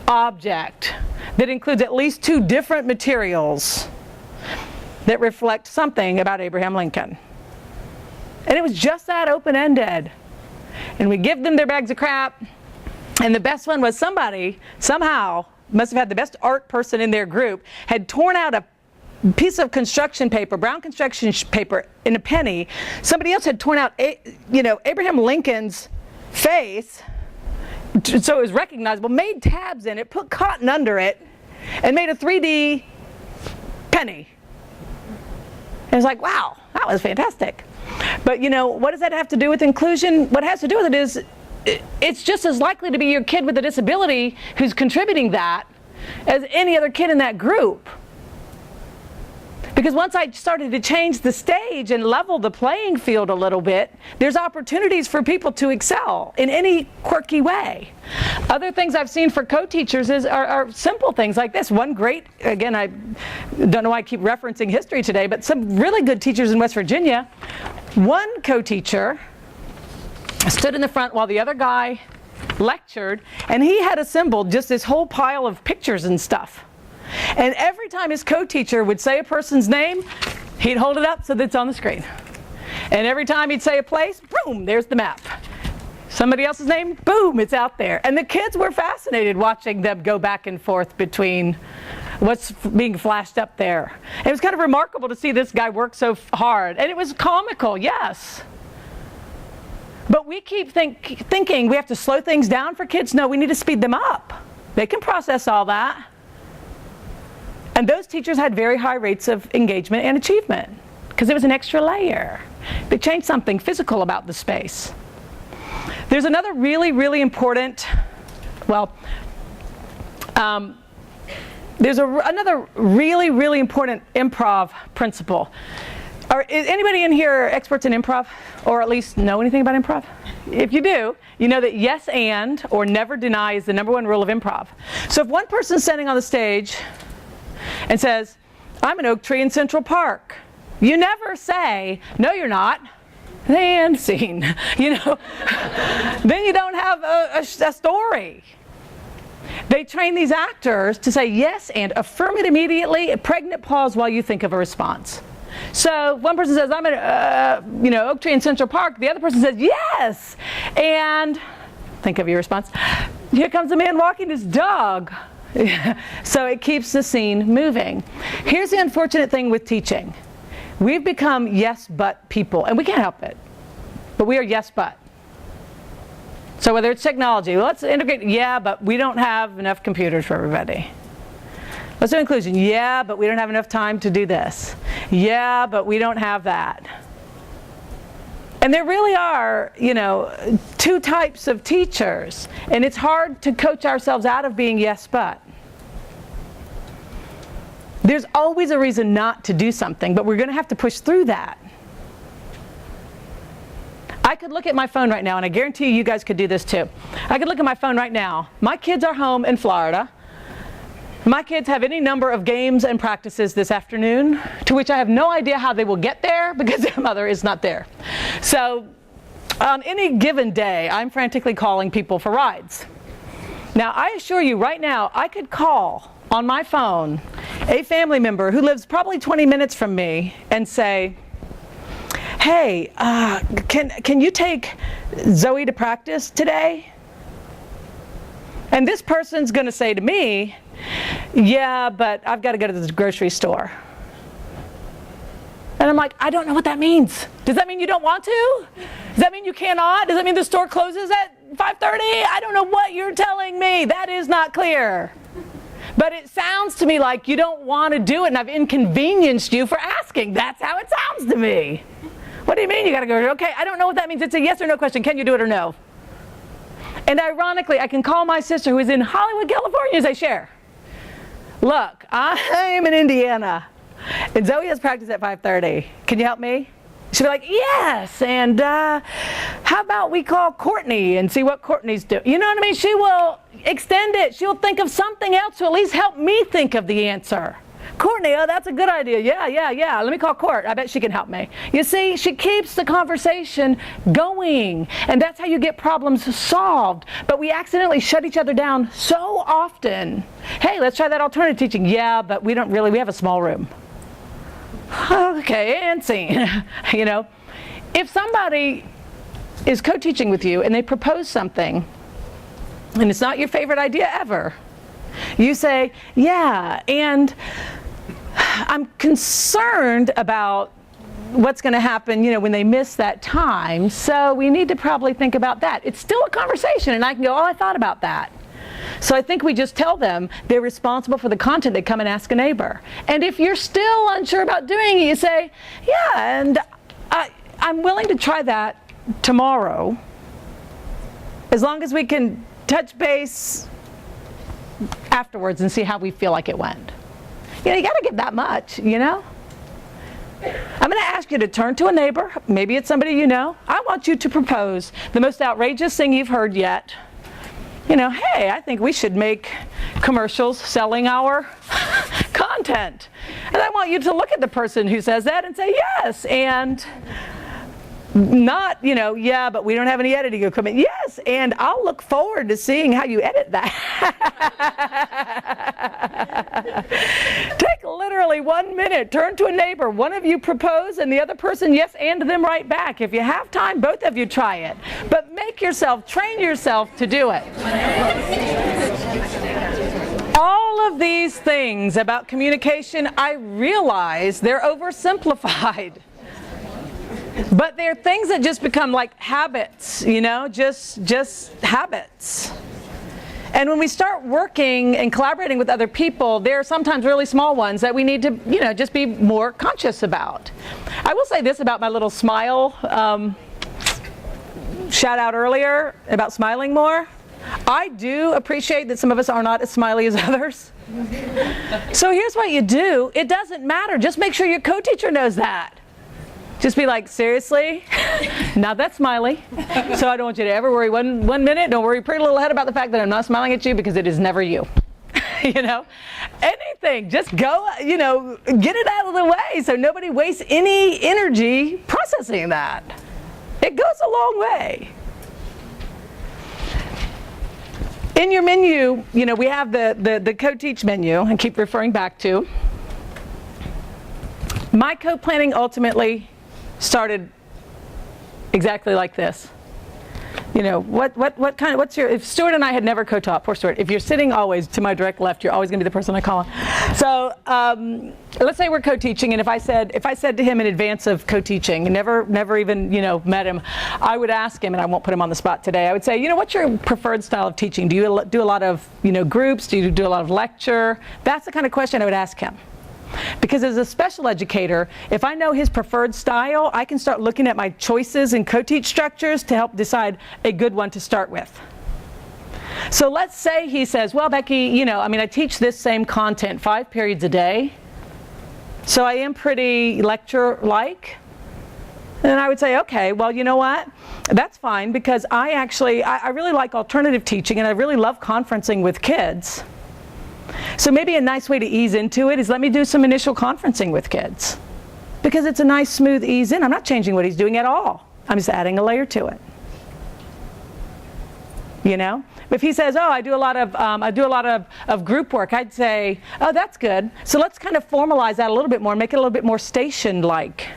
object that includes at least 2 different materials that reflect something about Abraham Lincoln. And it was just that open-ended. And we give them their bags of crap. And the best one was somebody, somehow, must have had the best art person in their group, had torn out a piece of construction paper, brown construction paper, in a penny. Somebody else had torn out, Abraham Lincoln's face, so it was recognizable, made tabs in it, put cotton under it, and made a 3D penny. And it was like, wow, that was fantastic. But what does that have to do with inclusion? What it has to do with it is, it's just as likely to be your kid with a disability who's contributing that as any other kid in that group. Because once I started to change the stage and level the playing field a little bit, there's opportunities for people to excel in any quirky way. Other things I've seen for co-teachers are simple things like this. One great, again, I don't know why I keep referencing history today, but some really good teachers in West Virginia. One co-teacher stood in the front while the other guy lectured, and he had assembled just this whole pile of pictures and stuff. And every time his co-teacher would say a person's name, he'd hold it up so that it's on the screen. And every time he'd say a place, boom, there's the map. Somebody else's name, boom, it's out there. And the kids were fascinated watching them go back and forth between what's being flashed up there. And it was kind of remarkable to see this guy work so hard. And it was comical, yes. But we keep thinking we have to slow things down for kids. No, we need to speed them up. They can process all that. And those teachers had very high rates of engagement and achievement because it was an extra layer. They changed something physical about the space. There's another really, really important, another really, really important improv principle. Is anybody in here experts in improv, or at least know anything about improv? If you do, you know that yes and or never deny is the #1 rule of improv. So if one person's standing on the stage and says, I'm an oak tree in Central Park, you never say, no you're not, and scene. Then you don't have a story. They train these actors to say yes and, affirm it immediately, a pregnant pause while you think of a response. So one person says, I'm an oak tree in Central Park. The other person says, yes. And think of your response. Here comes a man walking his dog. So it keeps the scene moving. Here's the unfortunate thing with teaching. We've become yes but people, and we can't help it. But we are yes but. So whether it's technology, let's integrate, yeah, but we don't have enough computers for everybody. Let's do inclusion. Yeah, but we don't have enough time to do this. Yeah, but we don't have that. And there really are, 2 types of teachers. And it's hard to coach ourselves out of being yes, but. There's always a reason not to do something, but we're going to have to push through that. I could look at my phone right now, and I guarantee you guys could do this too. I could look at my phone right now. My kids are home in Florida. My kids have any number of games and practices this afternoon, to which I have no idea how they will get there because their mother is not there. So on any given day, I'm frantically calling people for rides. Now, I assure you right now, I could call on my phone a family member who lives probably 20 minutes from me and say, hey, can you take Zoe to practice today? And this person's going to say to me, yeah, but I've got to go to the grocery store. And I'm like, I don't know what that means. Does that mean you don't want to? Does that mean you cannot? Does that mean the store closes at 5:30? I don't know what you're telling me. That is not clear. But it sounds to me like you don't want to do it, and I've inconvenienced you for asking. That's how it sounds to me. What do you mean you got to go? Okay, I don't know what that means. It's a yes or no question. Can you do it or no? And ironically, I can call my sister who is in Hollywood, California, and say, Cher, look, I'm in Indiana, and Zoe has practice at 5:30. Can you help me? She'll be like, yes, and how about we call Courtney and see what Courtney's doing? You know what I mean? She will extend it. She'll think of something else to at least help me think of the answer. Courtney, oh, that's a good idea. Yeah. Let me call Court. I bet she can help me. You see, she keeps the conversation going, and that's how you get problems solved. But we accidentally shut each other down so often. Hey, let's try that alternative teaching. Yeah, but we have a small room. Okay, and scene. You know, if somebody is co-teaching with you and they propose something and it's not your favorite idea ever, you say, yeah, and I'm concerned about what's going to happen, you know, when they miss that time, so we need to probably think about that. It's still a conversation, and I can go, oh, I thought about that. So I think we just tell them they're responsible for the content. They come and ask a neighbor. And if you're still unsure about doing it, you say, yeah, and I'm willing to try that tomorrow, as long as we can touch base afterwards and see how we feel like it went. You know, you got to give that much, you know? I'm going to ask you to turn to a neighbor. Maybe it's somebody you know. I want you to propose the most outrageous thing you've heard yet. You know, hey, I think we should make commercials selling our content. And I want you to look at the person who says that and say yes, and not, you know, yeah, but we don't have any editing equipment. Yes, and I'll look forward to seeing how you edit that. Take literally 1 minute, turn to a neighbor, one of you propose and the other person yes and them right back. If you have time, both of you try it. But train yourself to do it. All of these things about communication, I realize they're oversimplified. But they're things that just become like habits, you know, just habits. And when we start working and collaborating with other people, there are sometimes really small ones that we need to, you know, just be more conscious about. I will say this about my little smile shout out earlier about smiling more. I do appreciate that some of us are not as smiley as others. So here's what you do. It doesn't matter. Just make sure your co-teacher knows that. Just be like, seriously? Not that smiley. So I don't want you to ever worry one minute. Don't worry your pretty little head about the fact that I'm not smiling at you, because it is never you. You know? Anything. Just go, you know, get it out of the way so nobody wastes any energy processing that. It goes a long way. In your menu, you know, we have the co-teach menu, and keep referring back to. My co-planning ultimately started exactly like this. You know, if Stuart and I had never co-taught, poor Stuart, if you're sitting always to my direct left, you're always going to be the person I call on. So let's say we're co-teaching, and if I said to him in advance of co-teaching, never even, you know, met him, I would ask him, and I won't put him on the spot today, I would say, you know, what's your preferred style of teaching? Do you do a lot of, you know, groups? Do you do a lot of lecture? That's the kind of question I would ask him. Because as a special educator, if I know his preferred style, I can start looking at my choices and co-teach structures to help decide a good one to start with. So let's say he says, well, Becky, you know, I mean, I teach this same content 5 periods a day, so I am pretty lecture-like. And I would say, okay, well, you know what? That's fine, because I really like alternative teaching, and I really love conferencing with kids. So maybe a nice way to ease into it is let me do some initial conferencing with kids, because it's a nice smooth ease in. I'm not changing what he's doing at all. I'm just adding a layer to it. You know, if he says, oh, I do a lot of group work, I'd say, oh, that's good. So let's kind of formalize that a little bit more, make it a little bit more station-like.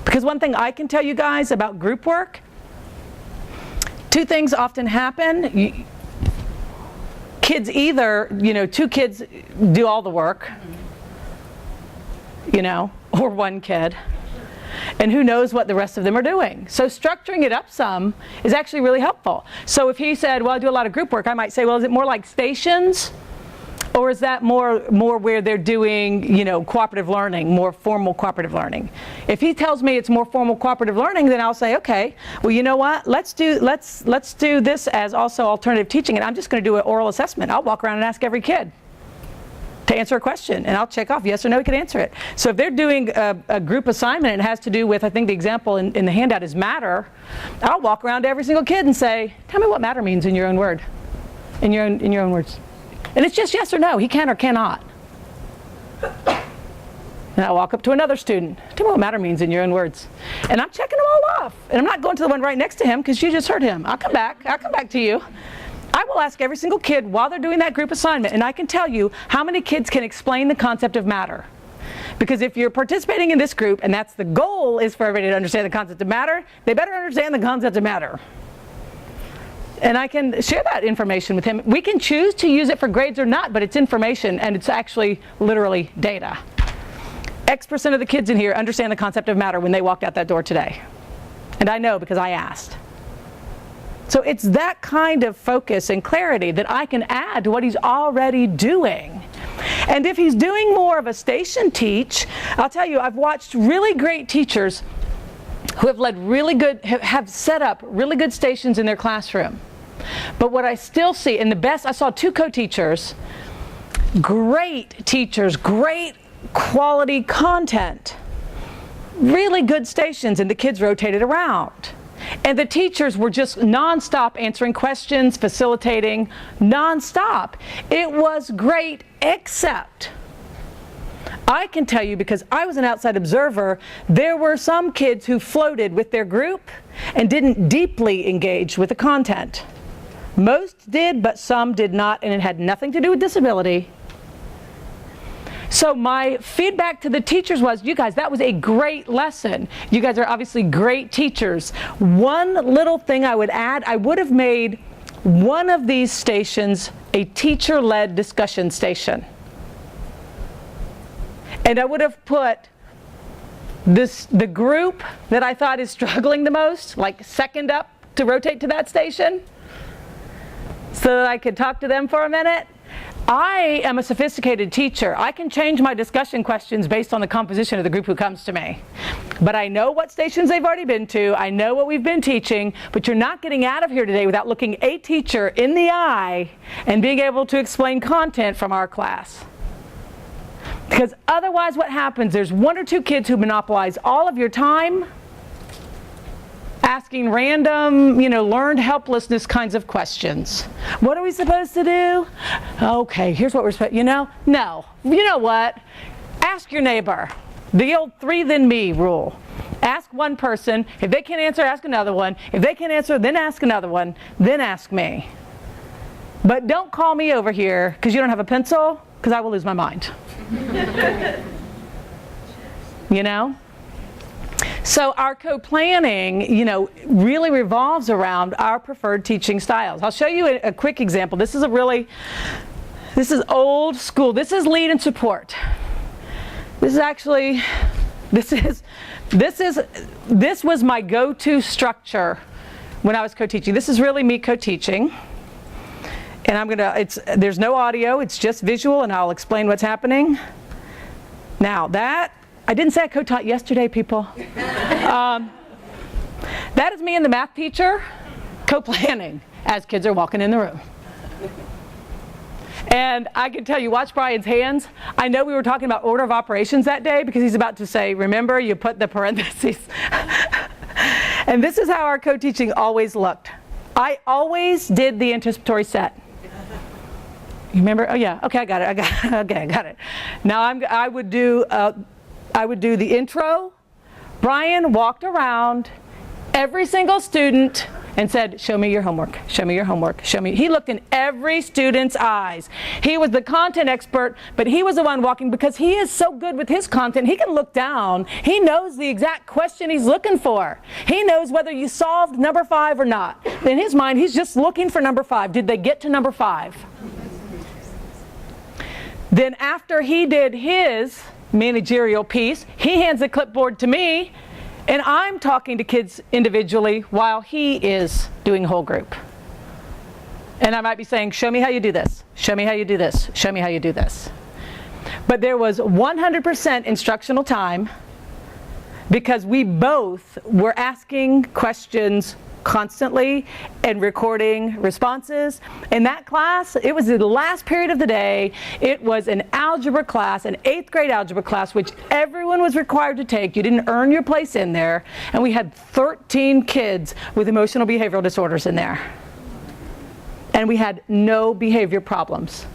Because one thing I can tell you guys about group work, 2 things often happen. Kids either, you know, 2 kids do all the work, you know, or 1 kid. And who knows what the rest of them are doing. So structuring it up some is actually really helpful. So if he said, well, I do a lot of group work, I might say, well, is it more like stations? Or is that more where they're doing, you know, cooperative learning, more formal cooperative learning? If he tells me it's more formal cooperative learning, then I'll say, okay, well, you know what? Let's do this as also alternative teaching, and I'm just going to do an oral assessment. I'll walk around and ask every kid to answer a question, and I'll check off yes or no, he can answer it. So if they're doing a group assignment and it has to do with, I think the example in the handout is matter, I'll walk around to every single kid and say, tell me what matter means in your own word, in your own words. And it's just yes or no, he can or cannot. And I'll walk up to another student, tell me what matter means in your own words. And I'm checking them all off. And I'm not going to the one right next to him because you just heard him. I'll come back to you. I will ask every single kid while they're doing that group assignment, and I can tell you how many kids can explain the concept of matter. Because if you're participating in this group, and that's the goal is for everybody to understand the concept of matter, they better understand the concept of matter. And I can share that information with him. We can choose to use it for grades or not, but it's information, and it's actually literally data. X% of the kids in here understand the concept of matter when they walked out that door today. And I know because I asked. So it's that kind of focus and clarity that I can add to what he's already doing. And if he's doing more of a station teach, I'll tell you, I've watched really great teachers who have led really good, have set up really good stations in their classroom. But what I still see, and the best, I saw 2 co-teachers, great teachers, great quality content, really good stations, and the kids rotated around. And the teachers were just nonstop answering questions, facilitating, nonstop. It was great, except I can tell you, because I was an outside observer, there were some kids who floated with their group and didn't deeply engage with the content. Most did, but some did not, and it had nothing to do with disability. So my feedback to the teachers was, you guys, that was a great lesson. You guys are obviously great teachers. One little thing I would add, I would have made one of these stations a teacher-led discussion station. And I would have put the group that I thought is struggling the most, like second up to rotate to that station, so that I could talk to them for a minute. I am a sophisticated teacher. I can change my discussion questions based on the composition of the group who comes to me. But I know what stations they've already been to. I know what we've been teaching. But you're not getting out of here today without looking a teacher in the eye and being able to explain content from our class. Because otherwise what happens, there's 1 or 2 kids who monopolize all of your time asking random, learned helplessness kinds of questions. What are we supposed to do? Okay, here's what we're supposed to, No. You know what? Ask your neighbor. The old 3 then me rule. Ask one person. If they can't answer, ask another one. If they can't answer, then ask another one. Then ask me. But don't call me over here because you don't have a pencil, because I will lose my mind. So our co-planning, really revolves around our preferred teaching styles. I'll show you a quick example. This is old school. This is lead and support. This was my go-to structure when I was co-teaching. This is really me co-teaching. And there's no audio, it's just visual, and I'll explain what's happening. Now I didn't say I co-taught yesterday, people. That is me and the math teacher co-planning as kids are walking in the room. And I can tell you, watch Brian's hands. I know we were talking about order of operations that day because he's about to say, remember, you put the parentheses. And this is how our co-teaching always looked. I always did the anticipatory set. You remember? Oh yeah. Okay, I got it. Okay, I got it. Now I would do the intro. Brian walked around every single student and said, show me your homework, show me your homework, show me. He looked in every student's eyes. He was the content expert, but he was the one walking because he is so good with his content, he can look down. He knows the exact question he's looking for. He knows whether you solved number 5 or not. In his mind, he's just looking for number 5. Did they get to number 5? Then after he did his managerial piece, he hands the clipboard to me And I'm talking to kids individually while he is doing whole group. And I might be saying, show me how you do this. Show me how you do this. Show me how you do this. But there was 100% instructional time because we both were asking questions constantly and recording responses. In that class, it was the last period of the day. It was an algebra class, an 8th grade algebra class, which everyone was required to take. You didn't earn your place in there. And we had 13 kids with emotional behavioral disorders in there. And we had no behavior problems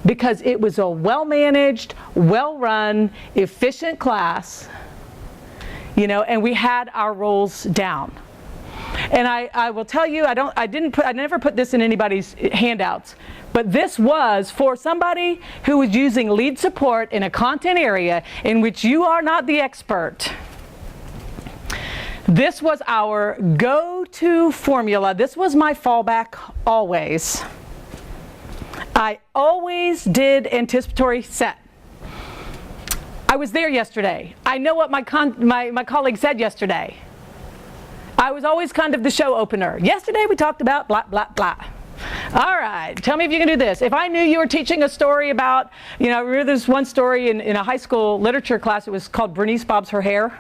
because it was a well-managed, well-run, efficient class, you know, and we had our roles down. And I will tell you, I never put this in anybody's handouts, but this was for somebody who was using lead support in a content area in which you are not the expert. This was our go-to formula. This was my fallback always. I always did anticipatory set. I was there yesterday. I know what my colleague said yesterday. I was always kind of the show opener. Yesterday we talked about blah, blah, blah. All right, tell me if you can do this. If I knew you were teaching a story about, you know, remember there's one story in a high school literature class, it was called Bernice Bobs Her Hair.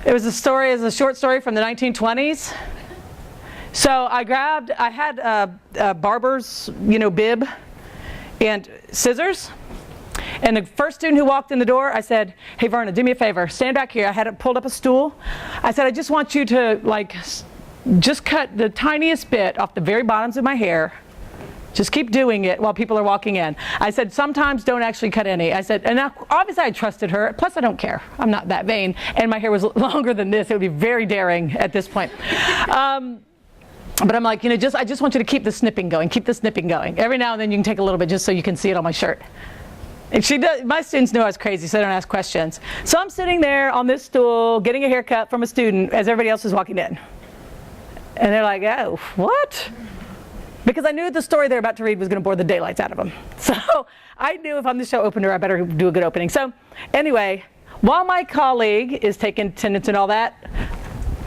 It was a short story from the 1920s. So I had a barber's, you know, bib and scissors. And the first student who walked in the door, I said, hey, Verna, do me a favor. Stand back here. I had it pulled up a stool. I said, I just want you to, like, just cut the tiniest bit off the very bottoms of my hair. Just keep doing it while people are walking in. I said, sometimes don't actually cut any. I said, and now, obviously I trusted her. Plus, I don't care. I'm not that vain. And my hair was longer than this. It would be very daring at this point. But I'm like, you know, I just want you to keep the snipping going. Keep the snipping going. Every now and then you can take a little bit just so you can see it on my shirt. And she does. My students knew I was crazy, so they don't ask questions. So I'm sitting there on this stool getting a haircut from a student as everybody else is walking in. And they're like, oh, what? Because I knew the story they're about to read was going to bore the daylights out of them. So I knew if I'm the show opener, I better do a good opening. So anyway, while my colleague is taking attendance and all that,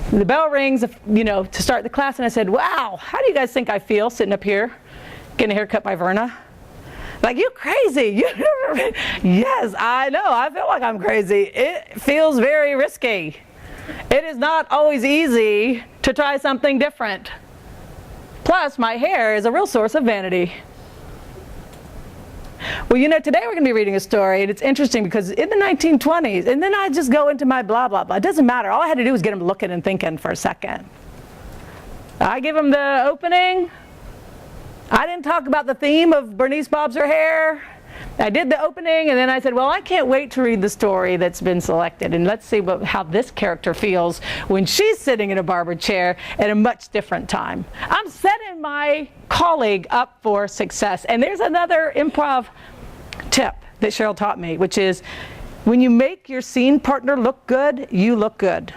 the bell rings, you know, to start the class, and I said, wow, how do you guys think I feel sitting up here getting a haircut by Verna? Like, you crazy. Yes, I know. I feel like I'm crazy. It feels very risky. It is not always easy to try something different. Plus, my hair is a real source of vanity. Well, you know, today we're going to be reading a story, and it's interesting because in the 1920s, and then I just go into my blah, blah, blah. It doesn't matter. All I had to do was get them looking and thinking for a second. I give them the opening. I didn't talk about the theme of Bernice Bobs Her Hair. I did the opening, and then I said, well, I can't wait to read the story that's been selected, and let's see how this character feels when she's sitting in a barber chair at a much different time. I'm setting my colleague up for success. And there's another improv tip that Cheryl taught me, which is when you make your scene partner look good, you look good.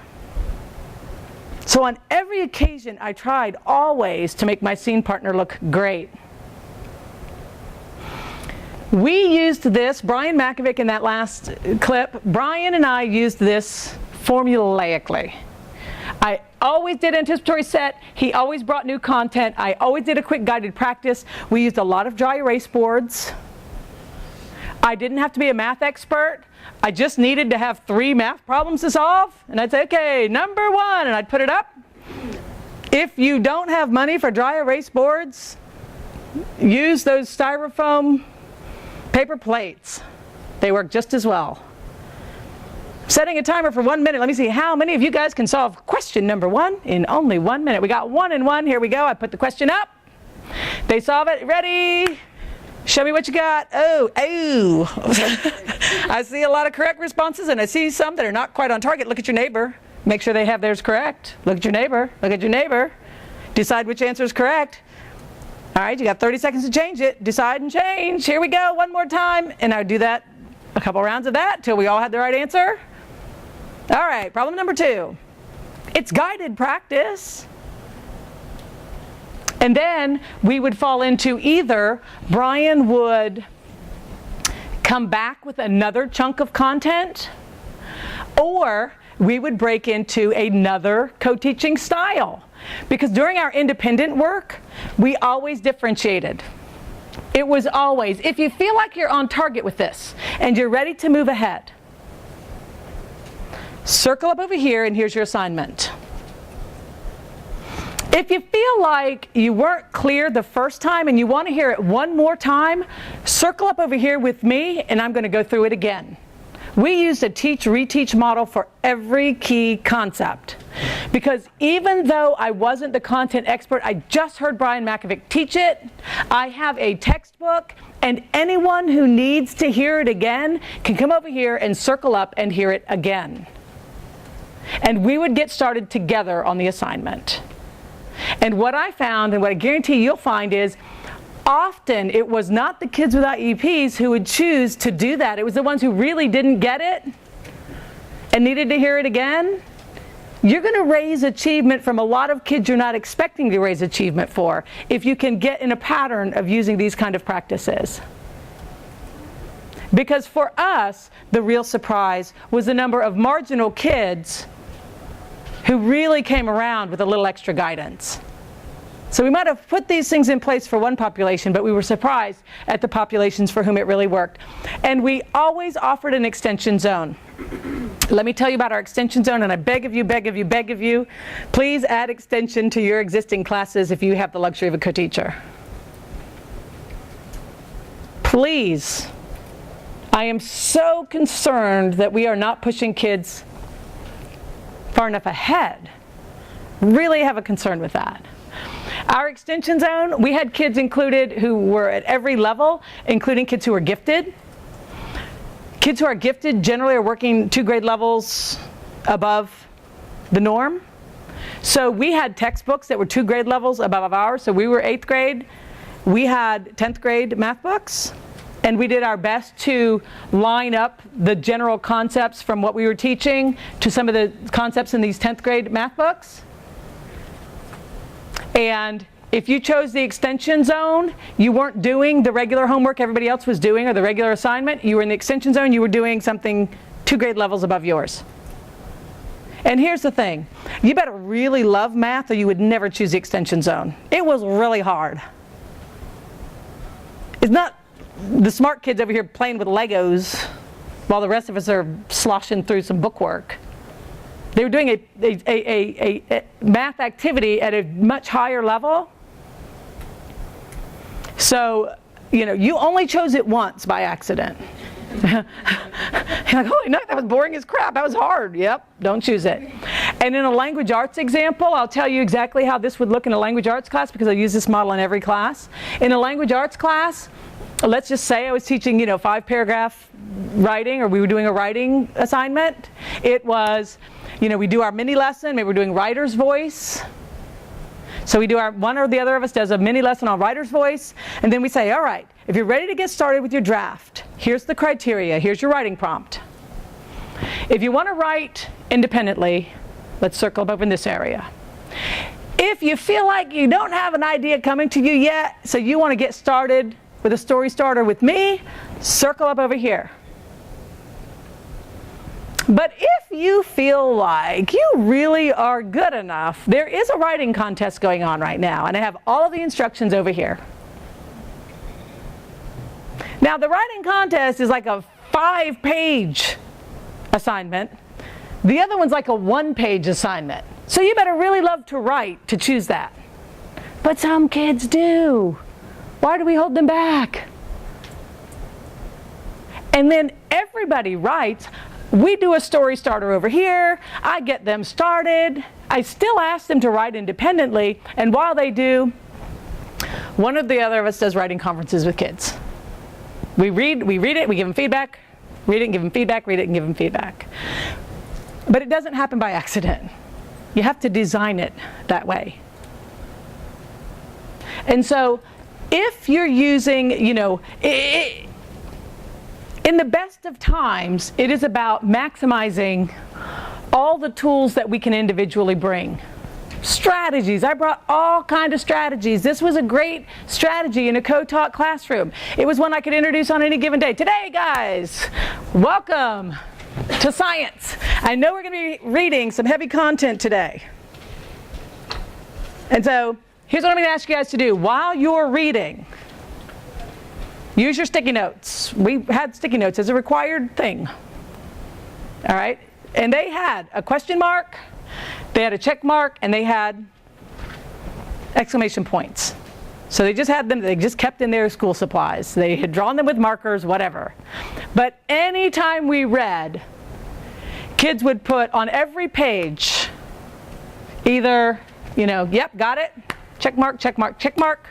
So on every occasion, I tried always to make my scene partner look great. We used this, Brian Makovic in that last clip, Brian and I used this formulaically. I always did anticipatory set. He always brought new content. I always did a quick guided practice. We used a lot of dry erase boards. I didn't have to be a math expert. I just needed to have 3 math problems to solve. And I'd say, okay, number 1, and I'd put it up. If you don't have money for dry erase boards, use those styrofoam paper plates. They work just as well. Setting a timer for 1 minute. Let me see how many of you guys can solve question number 1 in only 1 minute. We got 1 and 1. Here we go. I put the question up. They solve it. Ready? Show me what you got. Oh. I see a lot of correct responses, and I see some that are not quite on target. Look at your neighbor. Make sure they have theirs correct. Look at your neighbor. Look at your neighbor. Decide which answer is correct. All right, you got 30 seconds to change it. Decide and change. Here we go. One more time. And I would do that, a couple rounds of that, till we all had the right answer. All right, problem number 2. It's guided practice. And then we would fall into either Brian would come back with another chunk of content, Or we would break into another co-teaching style. Because during our independent work, we always differentiated. It was always, if you feel like you're on target with this and you're ready to move ahead, circle up over here and here's your assignment. If you feel like you weren't clear the first time and you want to hear it one more time, circle up over here with me and I'm going to go through it again. We used a teach-reteach model for every key concept. Because even though I wasn't the content expert, I just heard Brian Makovic teach it. I have a textbook, and anyone who needs to hear it again can come over here and circle up and hear it again. And we would get started together on the assignment. And what I found, and what I guarantee you'll find, is often it was not the kids with IEPs who would choose to do that. It was the ones who really didn't get it and needed to hear it again. You're going to raise achievement from a lot of kids you're not expecting to raise achievement for if you can get in a pattern of using these kind of practices. Because for us, the real surprise was the number of marginal kids who really came around with a little extra guidance. So we might have put these things in place for one population, but we were surprised at the populations for whom it really worked. And we always offered an extension zone. Let me tell you about our extension zone, and I beg of you, please add extension to your existing classes if you have the luxury of a co-teacher. Please. I am so concerned that we are not pushing kids far enough ahead. Really have a concern with that. Our extension zone, we had kids included who were at every level, including kids who are gifted. Kids who are gifted generally are working 2 grade levels above the norm. So we had textbooks that were 2 grade levels above ours. So we were 8th grade. We had 10th grade math books. And we did our best to line up the general concepts from what we were teaching to some of the concepts in these 10th grade math books. And if you chose the extension zone, you weren't doing the regular homework everybody else was doing or the regular assignment. You were in the extension zone, you were doing something 2 grade levels above yours. And here's the thing. You better really love math or you would never choose the extension zone. It was really hard. It's not the smart kids over here playing with Legos while the rest of us are sloshing through some bookwork. They were doing a math activity at a much higher level. So, you only chose it once by accident. You're like, holy no, that was boring as crap. That was hard. Yep, don't choose it. And in a language arts example, I'll tell you exactly how this would look in a language arts class because I use this model in every class. In a language arts class, let's just say I was teaching, 5-paragraph writing, or we were doing a writing assignment. It was, we do our mini lesson, maybe we're doing writer's voice. So we do one or the other of us does a mini lesson on writer's voice, and then we say, all right, if you're ready to get started with your draft, here's the criteria, here's your writing prompt. If you want to write independently, let's circle up in this area. If you feel like you don't have an idea coming to you yet, so you want to get started with a story starter with me, circle up over here. But if you feel like you really are good enough, there is a writing contest going on right now, and I have all of the instructions over here. Now, the writing contest is like a 5-page assignment. The other one's like a 1-page assignment. So you better really love to write to choose that. But some kids do. Why do we hold them back? And then everybody writes. We do a story starter over here. I get them started. I still ask them to write independently. And while they do, one or the other of us does writing conferences with kids. We read it, we give them feedback, read it and give them feedback, read it and give them feedback. But it doesn't happen by accident. You have to design it that way. And so if you're using, in the best of times, it is about maximizing all the tools that we can individually bring. Strategies. I brought all kinds of strategies. This was a great strategy in a co-taught classroom. It was one I could introduce on any given day. Today, guys, welcome to science. I know we're going to be reading some heavy content today. And so here's what I'm going to ask you guys to do. While you're reading, use your sticky notes. We had sticky notes as a required thing. All right? And they had a question mark, they had a check mark, and they had exclamation points. So they just had them, they just kept in their school supplies. They had drawn them with markers, whatever. But anytime we read, kids would put on every page either, yep, got it, check mark, check mark, check mark.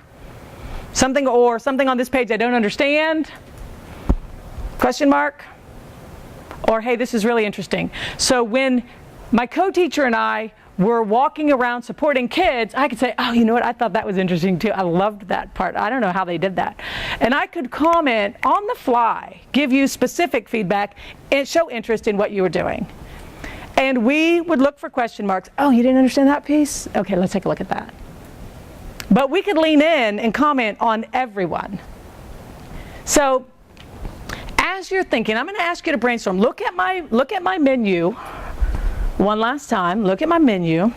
Something on this page I don't understand, question mark, or hey, this is really interesting. So when my co-teacher and I were walking around supporting kids, I could say, oh, you know what, I thought that was interesting too. I loved that part. I don't know how they did that. And I could comment on the fly, give you specific feedback, and show interest in what you were doing. And we would look for question marks. Oh, you didn't understand that piece? Okay, let's take a look at that. But we could lean in and comment on everyone. So as you're thinking, I'm going to ask you to brainstorm. Look at my menu. One last time, look at my menu.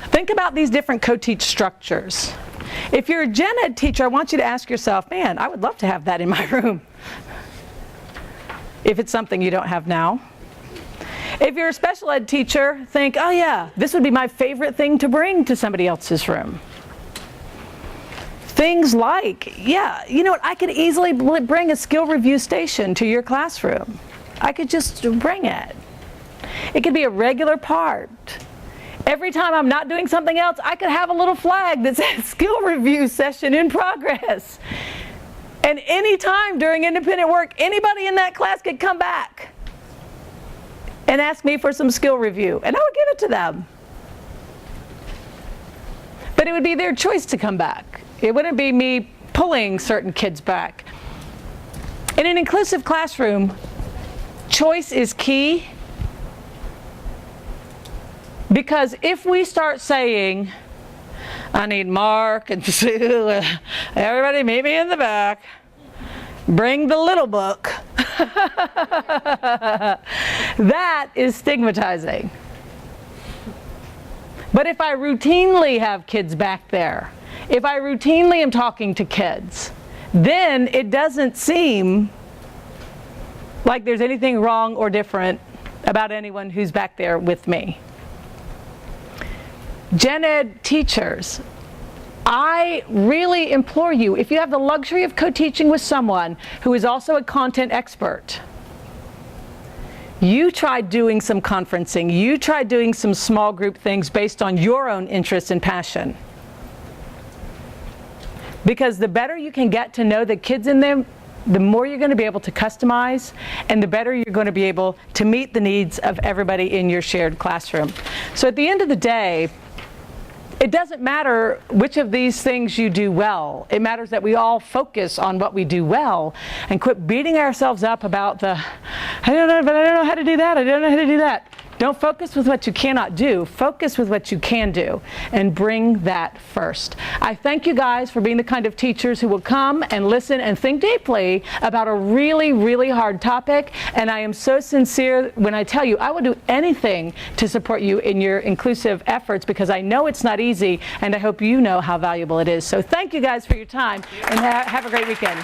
Think about these different co-teach structures. If you're a gen ed teacher, I want you to ask yourself, man, I would love to have that in my room. If it's something you don't have now. If you're a special ed teacher, think, oh yeah, this would be my favorite thing to bring to somebody else's room. Things like, yeah, you know what, I could easily bring a skill review station to your classroom. I could just bring it. It could be a regular part. Every time I'm not doing something else, I could have a little flag that says skill review session in progress. And any time during independent work, anybody in that class could come back and ask me for some skill review, and I would give it to them. But it would be their choice to come back. It wouldn't be me pulling certain kids back. In an inclusive classroom, choice is key, because if we start saying, I need Mark and Sue, everybody meet me in the back, bring the little book, that is stigmatizing. But if I routinely have kids back there, if I routinely am talking to kids, then it doesn't seem like there's anything wrong or different about anyone who's back there with me. Gen ed teachers, I really implore you, if you have the luxury of co-teaching with someone who is also a content expert, you try doing some conferencing, you try doing some small group things based on your own interest and passion. Because the better you can get to know the kids in them, the more you're going to be able to customize, and the better you're going to be able to meet the needs of everybody in your shared classroom. So at the end of the day, it doesn't matter which of these things you do well. It matters that we all focus on what we do well and quit beating ourselves up about I don't know how to do that, I don't know how to do that. Don't focus with what you cannot do. Focus with what you can do, and bring that first. I thank you guys for being the kind of teachers who will come and listen and think deeply about a really, really hard topic. And I am so sincere when I tell you I will do anything to support you in your inclusive efforts, because I know it's not easy, and I hope you know how valuable it is. So thank you guys for your time, and have a great weekend.